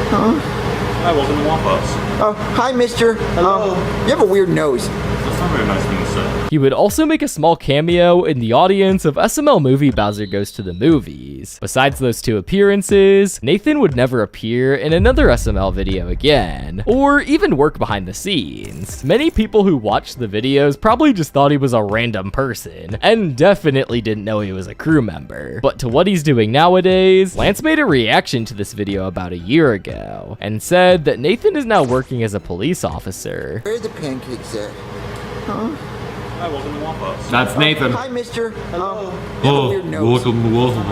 Hi, welcome to Wampus. Oh, hi, mister. Hello. You have a weird nose. That's not very nice thing to say. He would also make a small cameo in the audience of SML movie Bowser Goes to the Movies. Besides those 2 appearances, Nathan would never appear in another SML video again, or even work behind the scenes. Many people who watched the videos probably just thought he was a random person, and definitely didn't know he was a crew member. But to what he's doing nowadays, Lance made a reaction to this video about a year ago, and said that Nathan is now working as a police officer. Where are the pancakes at? Huh? Hi, welcome to Wampus. That's Nathan. Hi, mister. Hello. Welcome to Wilson.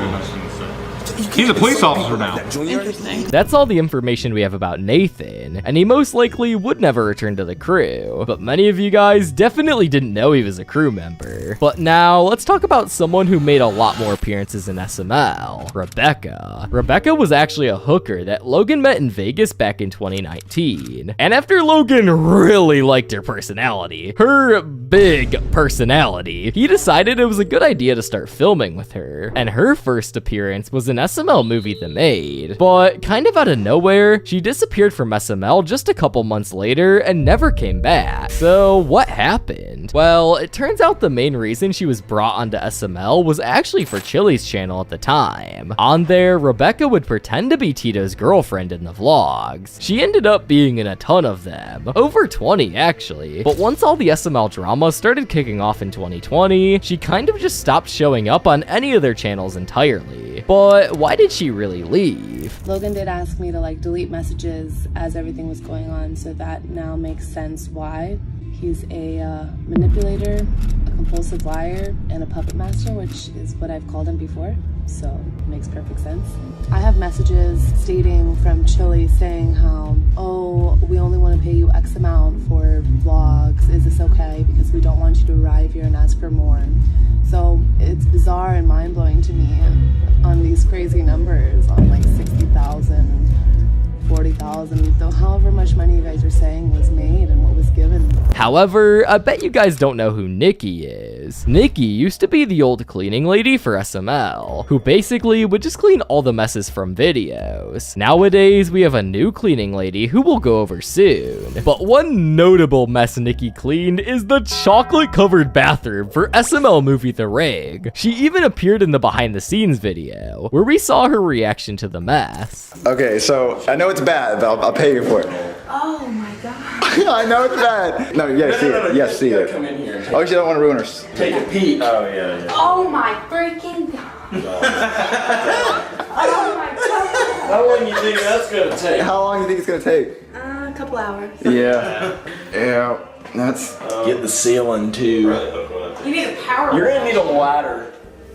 He's a police officer now. Interesting. That's all the information we have about Nathan, and he most likely would never return to the crew, but many of you guys definitely didn't know he was a crew member. But now, let's talk about someone who made a lot more appearances in SML, Rebecca. Rebecca was actually a hooker that Logan met in Vegas back in 2019, and after Logan really liked her personality, her big personality, he decided it was a good idea to start filming with her, and her first appearance was an SML movie, The Maid. But kind of out of nowhere, she disappeared from SML just a couple months later and never came back. So what happened? Well, it turns out the main reason she was brought onto SML was actually for Chili's channel at the time. On there, Rebecca would pretend to be Tito's girlfriend in the vlogs. She ended up being in a ton of them, over 20 actually. But once all the SML drama started kicking off in 2020, she kind of just stopped showing up on any of their channels entirely. But why did she really leave? Logan did ask me to like delete messages as everything was going on, so that now makes sense why. He's a manipulator, a compulsive liar, and a puppet master, which is what I've called him before, so it makes perfect sense. I have messages stating from Chili saying how, oh, we only want to pay you X amount for vlogs, is this okay? Because we don't want you to arrive here and ask for more. So it's bizarre and mind-blowing to me on these crazy numbers, on like 60,000, 40,000, however much money you guys are saying was made and what was given. However, I bet you guys don't know who Nikki is. Nikki used to be the old cleaning lady for SML, who basically would just clean all the messes from videos. Nowadays, we have a new cleaning lady who we'll go over soon. But one notable mess Nikki cleaned is the chocolate-covered bathroom for SML movie The Rig. She even appeared in the behind-the-scenes video, where we saw her reaction to the mess. Okay, so I know it's bad, but I'll pay you for it. Oh my god. I know it's bad. No, you gotta see it. Yes, see it. Come in here. Oh, you don't want to ruin her. Take a peek. Oh, yeah. Oh my freaking god. Oh my god. How long do you think that's gonna take? How long do you think it's gonna take? A couple hours. Yeah. Yeah. That's. Get the ceiling too. You need a power. You're gonna need a ladder.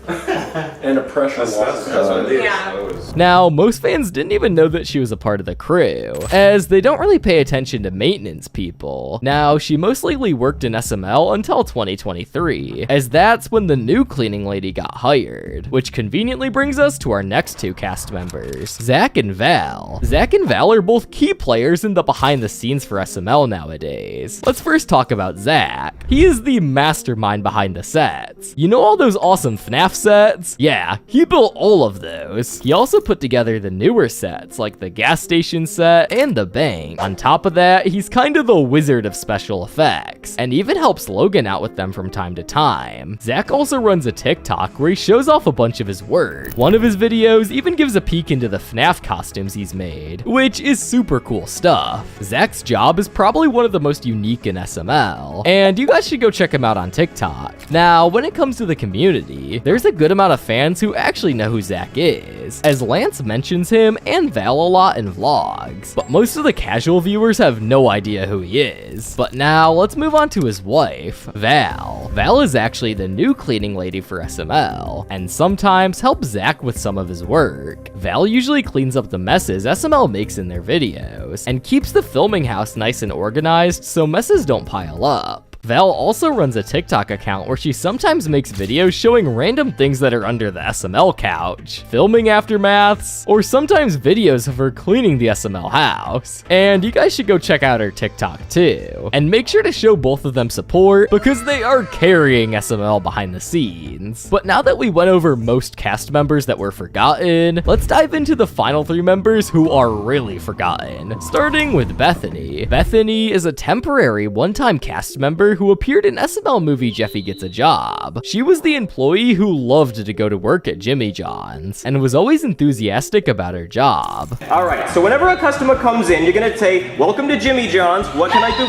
And a pressure washer. Yeah. Now, most fans didn't even know that she was a part of the crew, as they don't really pay attention to maintenance people. Now, she most likely worked in SML until 2023, as that's when the new cleaning lady got hired, which conveniently brings us to our next 2 cast members, Zach and Val. Zach and Val are both key players in the behind the scenes for SML nowadays. Let's first talk about Zach. He is the mastermind behind the sets. You know all those awesome FNAF sets? Yeah, he built all of those. He also put together the newer sets, like the gas station set and the bank. On top of that, he's kind of the wizard of special effects, and even helps Logan out with them from time to time. Zach also runs a TikTok where he shows off a bunch of his work. One of his videos even gives a peek into the FNAF costumes he's made, which is super cool stuff. Zach's job is probably one of the most unique in SML, and you guys should go check him out on TikTok. Now, when it comes to the community, there's a good amount of fans who actually know who Zach is, as Lance mentions him and Val a lot in vlogs, but most of the casual viewers have no idea who he is. But now, let's move on to his wife, Val. Val is actually the new cleaning lady for SML, and sometimes helps Zach with some of his work. Val usually cleans up the messes SML makes in their videos, and keeps the filming house nice and organized so messes don't pile up. Val also runs a TikTok account where she sometimes makes videos showing random things that are under the SML couch, filming aftermaths, or sometimes videos of her cleaning the SML house. And you guys should go check out her TikTok too. And make sure to show both of them support because they are carrying SML behind the scenes. But now that we went over most cast members that were forgotten, let's dive into the final 3 members who are really forgotten. Starting with Bethany. Bethany is a temporary one-time cast member who appeared in SML movie Jeffy Gets a Job. She was the employee who loved to go to work at Jimmy John's and was always enthusiastic about her job. All right, so whenever a customer comes in, you're gonna say, "Welcome to Jimmy John's. What can I do?"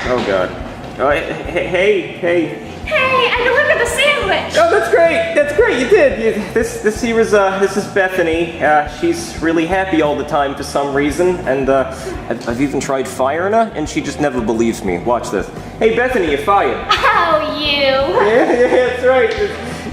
Oh God. Hey. Hey, I delivered the sandwich! Oh, that's great, you did. This is Bethany. She's really happy all the time for some reason, and I've even tried firing her, and she just never believes me. Watch this. Hey, Bethany, you're fired. Oh, you! Yeah, that's right.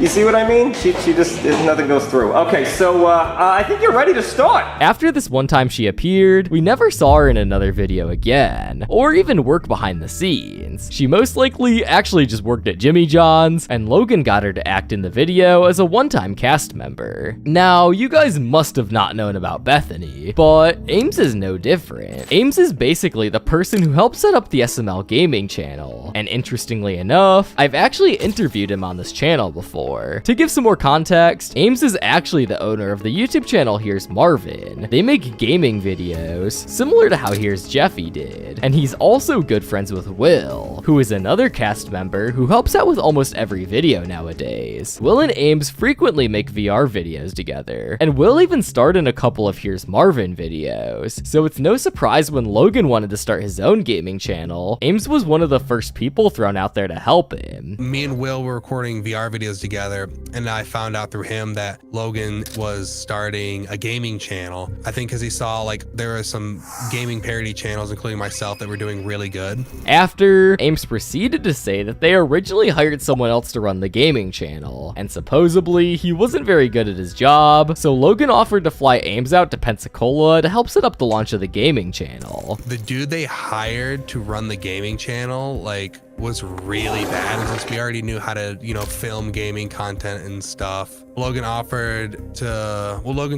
You see what I mean? She just, nothing goes through. Okay, so I think you're ready to start. After this one time she appeared, we never saw her in another video again, or even work behind the scenes. She most likely actually just worked at Jimmy John's, and Logan got her to act in the video as a one-time cast member. Now, you guys must have not known about Bethany, but Ames is no different. Ames is basically the person who helped set up the SML gaming channel, and interestingly enough, I've actually interviewed him on this channel before. To give some more context, Ames is actually the owner of the YouTube channel Here's Marvin. They make gaming videos, similar to how Here's Jeffy did. And he's also good friends with Will, who is another cast member who helps out with almost every video nowadays. Will and Ames frequently make VR videos together, and Will even starred in a couple of Here's Marvin videos. So it's no surprise when Logan wanted to start his own gaming channel, Ames was one of the first people thrown out there to help him. Me and Will were recording VR videos together, and I found out through him that Logan was starting a gaming channel. I think because he saw like there were some gaming parody channels, including myself, that were doing really good. After, Ames proceeded to say that they originally hired someone else to run the gaming channel, and supposedly he wasn't very good at his job, so Logan offered to fly Ames out to Pensacola to help set up the launch of the gaming channel. The dude they hired to run the gaming channel, like, was really bad, and since we already knew how to, film gaming content and stuff, Logan's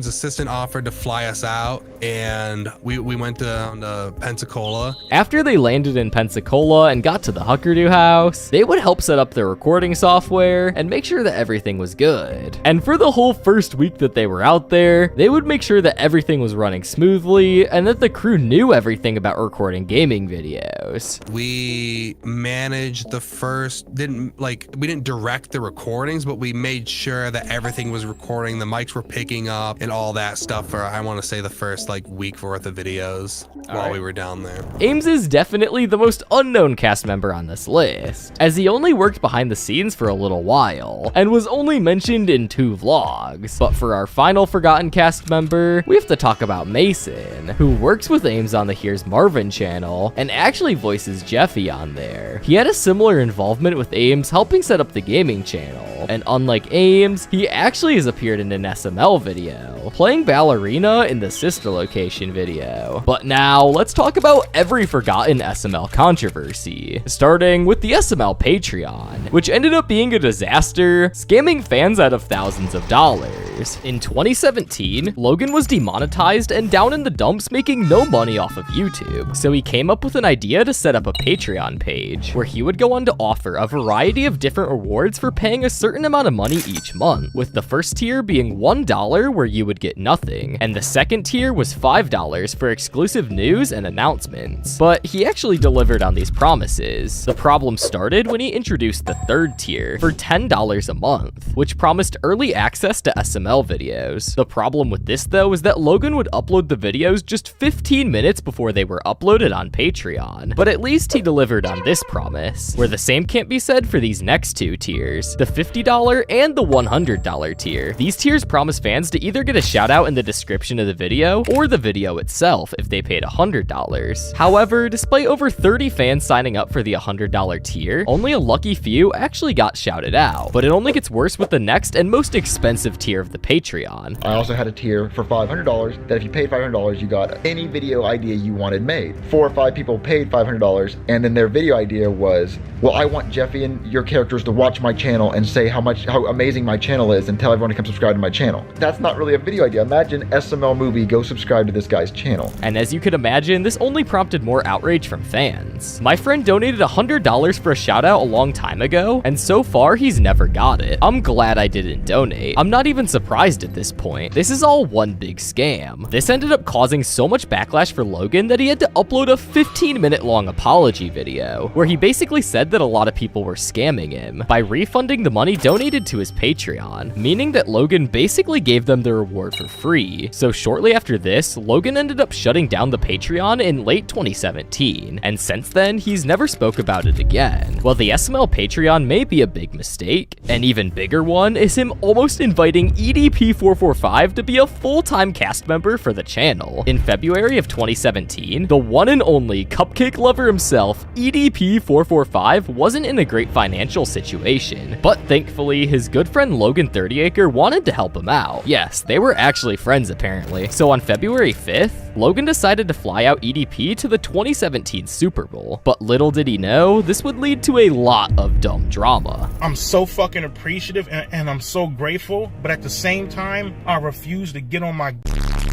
assistant offered to fly us out, and we went down to Pensacola. After they landed in Pensacola and got to the Huckerdoo house, they would help set up their recording software and make sure that everything was good. And for the whole first week that they were out there, they would make sure that everything was running smoothly and that the crew knew everything about recording gaming videos. We managed we didn't direct the recordings, but we made sure that everything was recording, the mics were picking up and all that stuff for, I want to say, the first week worth of videos while we were down there. Ames is definitely the most unknown cast member on this list, as he only worked behind the scenes for a little while and was only mentioned in 2 vlogs. But for our final forgotten cast member, we have to talk about Mason, who works with Ames on the Here's Marvin channel and actually voices Jeffy on there. He had a similar involvement with Ames helping set up the gaming channel, and unlike Ames, he actually has appeared in an SML video, playing Ballerina in the Sister Location video. But now, let's talk about every forgotten SML controversy, starting with the SML Patreon, which ended up being a disaster, scamming fans out of thousands of dollars. In 2017, Logan was demonetized and down in the dumps, making no money off of YouTube, so he came up with an idea to set up a Patreon page, where he would go on to offer a variety of different rewards for paying a certain amount of money each month, with the first tier being $1 where you would get nothing, and the second tier was $5 for exclusive news and announcements. But he actually delivered on these promises. The problem started when he introduced the third tier for $10 a month, which promised early access to SML videos. The problem with this though is that Logan would upload the videos just 15 minutes before they were uploaded on Patreon, but at least he delivered on this promise, where the same can't be said for these next 2 tiers, the $50 and the $100 tier. These tiers promise fans to either get a shout out in the description of the video or the video itself if they paid $100. However, despite over 30 fans signing up for the $100 tier, only a lucky few actually got shouted out. But it only gets worse with the next and most expensive tier of the Patreon. I also had a tier for $500 that if you paid $500, you got any video idea you wanted made. 4 or 5 people paid $500, and then their video idea was, well, I want Jeffy and your characters to watch my channel and say how amazing my channel is and tell everyone to come subscribe to my channel. That's not really a video idea. Imagine SML movie, go subscribe to this guy's channel. And as you could imagine, this only prompted more outrage from fans. My friend donated $100 for a shout out a long time ago, and so far he's never got it. I'm glad I didn't donate. I'm not even surprised at this point. This is all one big scam. This ended up causing so much backlash for Logan that he had to upload a 15-minute long apology video, where he basically said that a lot of people were scamming him by refunding the money donated to his Patreon, meaning that Logan basically gave them the reward for free. So shortly after this, Logan ended up shutting down the Patreon in late 2017, and since then, he's never spoke about it again. While the SML Patreon may be a big mistake, an even bigger one is him almost inviting EDP445 to be a full-time cast member for the channel. In February of 2017, the one and only cupcake lover himself, EDP445, wasn't in a great financial situation, but thankfully, his good friend Logan 30acre wanted to help him out. Yes, they were actually friends apparently. So on February 5th, Logan decided to fly out EDP to the 2017 Super Bowl, but little did he know, this would lead to a lot of dumb drama. I'm so fucking appreciative and I'm so grateful, but at the same time, I refuse to get on my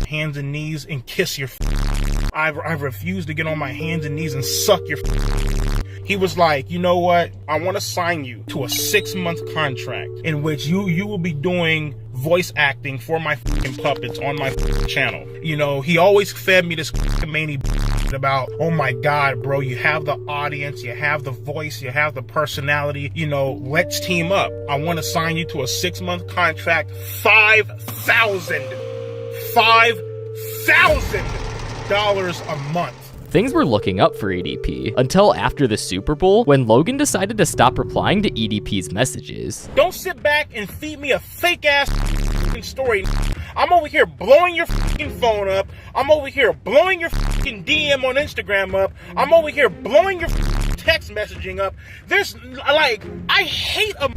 hands and knees and kiss your I refuse to get on my hands and knees and suck your He was like, you know what? I want to sign you to a 6-month contract in which you will be doing voice acting for my fucking puppets on my channel. You know, he always fed me this mania about, oh my God, bro, you have the audience, you have the voice, you have the personality, you know, let's team up. I want to sign you to a 6-month contract, $5,000 a month. Things were looking up for EDP, until after the Super Bowl, when Logan decided to stop replying to EDP's messages. Don't sit back and feed me a fake-ass story. I'm over here blowing your phone up. I'm over here blowing your DM on Instagram up. I'm over here blowing your text messaging up. There's, like, I hate a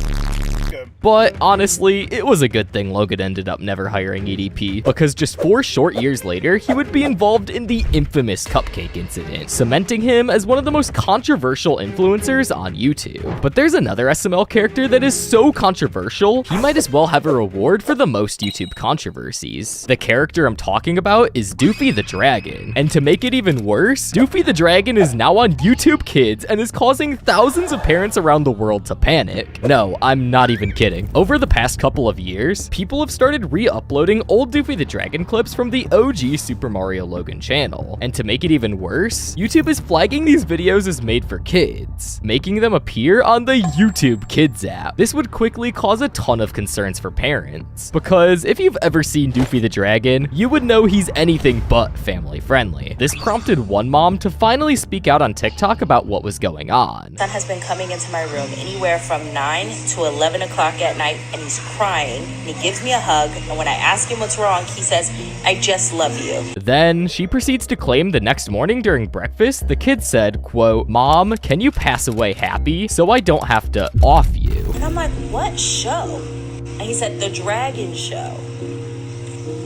But honestly, it was a good thing Logan ended up never hiring EDP, because just 4 short years later, he would be involved in the infamous cupcake incident, cementing him as one of the most controversial influencers on YouTube. But there's another SML character that is so controversial, he might as well have a reward for the most YouTube controversies. The character I'm talking about is Doofy the Dragon, and to make it even worse, Doofy the Dragon is now on YouTube Kids and is causing thousands of parents around the world to panic. No, I'm not even kidding. Over the past couple of years, people have started re-uploading old Doofy the Dragon clips from the OG Super Mario Logan channel. And to make it even worse, YouTube is flagging these videos as made for kids, making them appear on the YouTube Kids app. This would quickly cause a ton of concerns for parents, because if you've ever seen Doofy the Dragon, you would know he's anything but family friendly. This prompted one mom to finally speak out on TikTok about what was going on. Son has been coming into my room anywhere from 9 to 11 o'clock at night, and he's crying, and he gives me a hug, and when I ask him what's wrong, he says, I just love you. Then she proceeds to claim the next morning during breakfast, the kid said, quote, Mom, can you pass away happy so I don't have to off you? And I'm like, what show? And he said, the Dragon Show.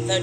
The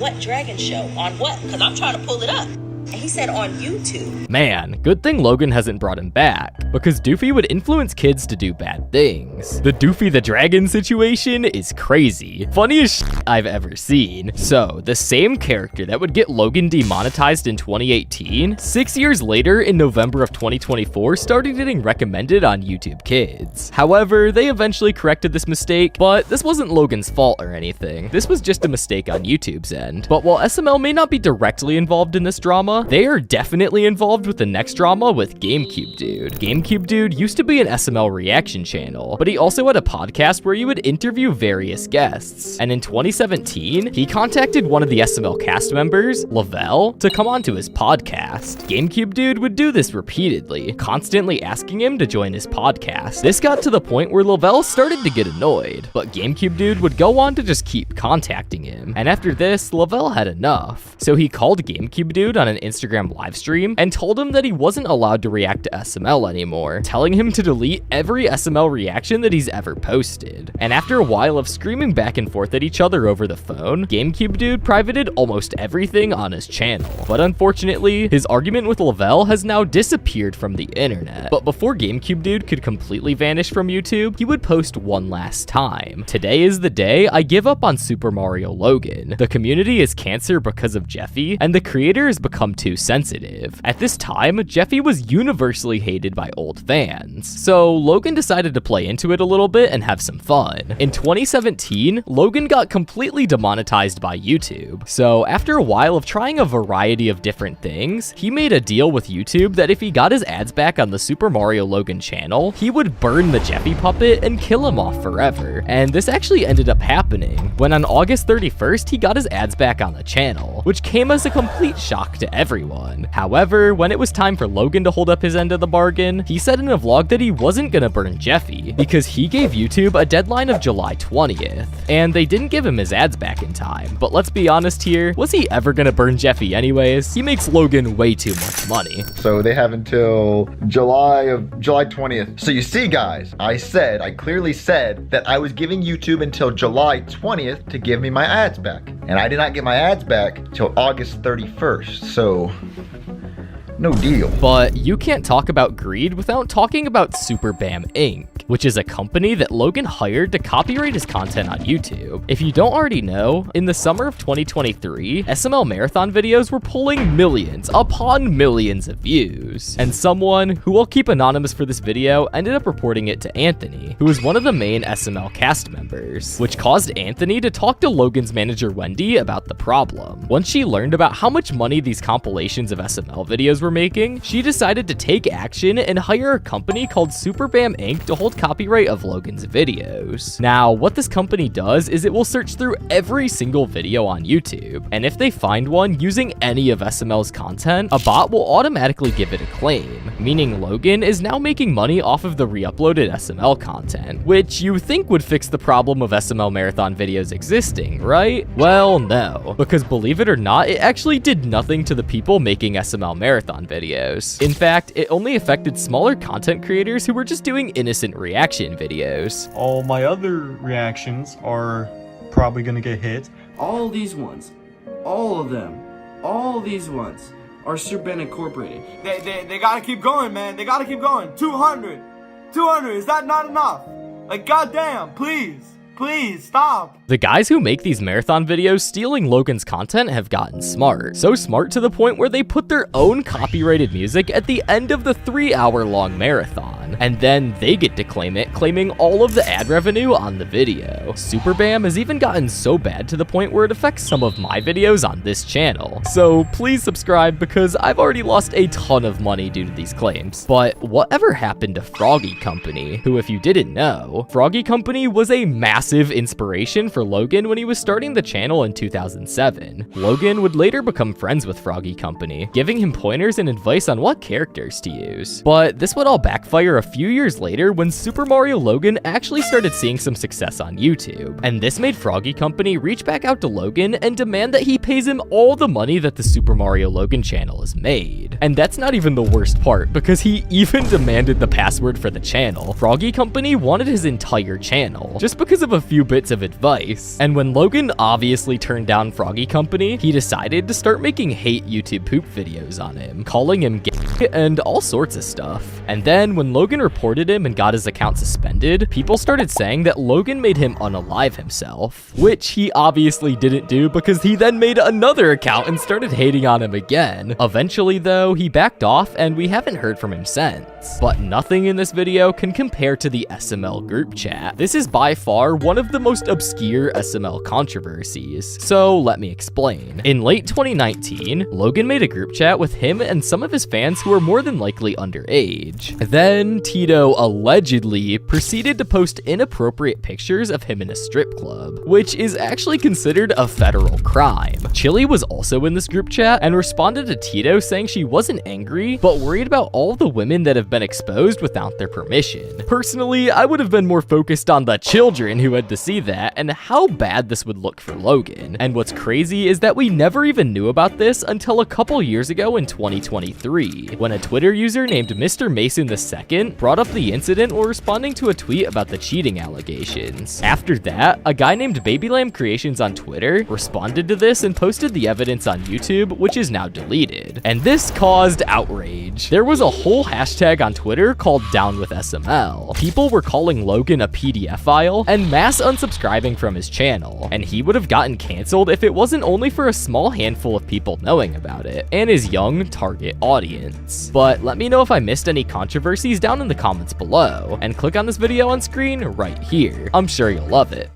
what Dragon Show? On what? Because I'm trying to pull it up. And he said on YouTube. Man, good thing Logan hasn't brought him back, because Doofy would influence kids to do bad things. The Doofy the Dragon situation is crazy. Funniest shit I've ever seen. So, the same character that would get Logan demonetized in 2018, 6 years later in November of 2024 started getting recommended on YouTube Kids. However, they eventually corrected this mistake, but this wasn't Logan's fault or anything. This was just a mistake on YouTube's end. But while SML may not be directly involved in this drama, drama, they are definitely involved with the next drama with GameCube Dude. GameCube Dude used to be an SML reaction channel, but he also had a podcast where he would interview various guests. And in 2017, he contacted one of the SML cast members, Lavelle, to come onto his podcast. GameCube Dude would do this repeatedly, constantly asking him to join his podcast. This got to the point where Lavelle started to get annoyed, but GameCube Dude would go on to just keep contacting him. And after this, Lavelle had enough. So he called GameCube Dude on an Instagram livestream and told him that he wasn't allowed to react to SML anymore, telling him to delete every SML reaction that he's ever posted. And after a while of screaming back and forth at each other over the phone, GameCube Dude privated almost everything on his channel. But unfortunately, his argument with Lavelle has now disappeared from the internet. But before GameCube Dude could completely vanish from YouTube, he would post one last time. Today is the day I give up on Super Mario Logan. The community is cancer because of Jeffy, and the creator has become too sensitive. At this time, Jeffy was universally hated by old fans. So Logan decided to play into it a little bit and have some fun. In 2017, Logan got completely demonetized by YouTube. So after a while of trying a variety of different things, he made a deal with YouTube that if he got his ads back on the Super Mario Logan channel, he would burn the Jeffy puppet and kill him off forever. And this actually ended up happening when on August 31st, he got his ads back on the channel, which came as a complete shock to everyone. However, when it was time for Logan to hold up his end of the bargain, he said in a vlog that he wasn't gonna burn Jeffy because he gave YouTube a deadline of July 20th, and they didn't give him his ads back in time. But let's be honest here, was he ever gonna burn Jeffy anyways? He makes Logan way too much money. So they have until July 20th. So you see, guys, I clearly said that I was giving YouTube until July 20th to give me my ads back. And I did not get my ads back till August 31st. So no deal. But you can't talk about greed without talking about Super Bam Inc., which is a company that Logan hired to copyright his content on YouTube. If you don't already know, in the summer of 2023, SML marathon videos were pulling millions upon millions of views. And someone, who I'll keep anonymous for this video, ended up reporting it to Anthony, who was one of the main SML cast members, which caused Anthony to talk to Logan's manager Wendy about the problem. Once she learned about how much money these compilations of SML videos were making, she decided to take action and hire a company called Super Bam Inc. to hold copyright of Logan's videos. Now, what this company does is it will search through every single video on YouTube, and if they find one using any of SML's content, a bot will automatically give it a claim, meaning Logan is now making money off of the re-uploaded SML content, which you think would fix the problem of SML marathon videos existing, right? Well, no, because believe it or not, it actually did nothing to the people making SML marathon videos. In fact, it only affected smaller content creators who were just doing innocent reaction videos. All my other reactions are probably gonna get hit. All these ones, all of them, all these ones are Super Bam Incorporated. They gotta keep going, man. They gotta keep going. 200, is that not enough? Like, goddamn, please stop. The guys who make these marathon videos stealing Logan's content have gotten smart. So smart to the point where they put their own copyrighted music at the end of the 3-hour-long marathon. And then they get to claim it, claiming all of the ad revenue on the video. Super Bam has even gotten so bad to the point where it affects some of my videos on this channel. So please subscribe because I've already lost a ton of money due to these claims. But whatever happened to Froggy Company, who if you didn't know, Froggy Company was a massive inspiration for Logan when he was starting the channel in 2007. Logan would later become friends with Froggy Company, giving him pointers and advice on what characters to use. But this would all backfire a few years later when Super Mario Logan actually started seeing some success on YouTube. And this made Froggy Company reach back out to Logan and demand that he pays him all the money that the Super Mario Logan channel has made. And that's not even the worst part, because he even demanded the password for the channel. Froggy Company wanted his entire channel, just because of a few bits of advice. And when Logan obviously turned down Froggy Company, he decided to start making hate YouTube poop videos on him, calling him gay and all sorts of stuff. And then when Logan reported him and got his account suspended, people started saying that Logan made him unalive himself, which he obviously didn't do because he then made another account and started hating on him again. Eventually though, he backed off and we haven't heard from him since. comments. But nothing in this video can compare to the SML group chat. This is by far one of the most obscure SML controversies. So let me explain. In late 2019, Logan made a group chat with him and some of his fans who were more than likely underage. Then Tito allegedly proceeded to post inappropriate pictures of him in a strip club, which is actually considered a federal crime. Chili was also in this group chat and responded to Tito saying she wasn't angry, but worried about all the women that have been exposed without their permission. Personally, I would have been more focused on the children who had to see that and how bad this would look for Logan. And what's crazy is that we never even knew about this until a couple years ago in 2023, when a Twitter user named Mr. Mason II brought up the incident while responding to a tweet about the cheating allegations. After that, a guy named Baby Lamb Creations on Twitter responded to this and posted the evidence on YouTube, which is now deleted. And this caused outrage. There was a whole hashtag on Twitter called Down with SML. People were calling Logan a PDF file and mass unsubscribing from his channel, and he would have gotten canceled if it wasn't only for a small handful of people knowing about it and his young target audience. But let me know if I missed any controversies down in the comments below, and click on this video on screen right here. I'm sure you'll love it.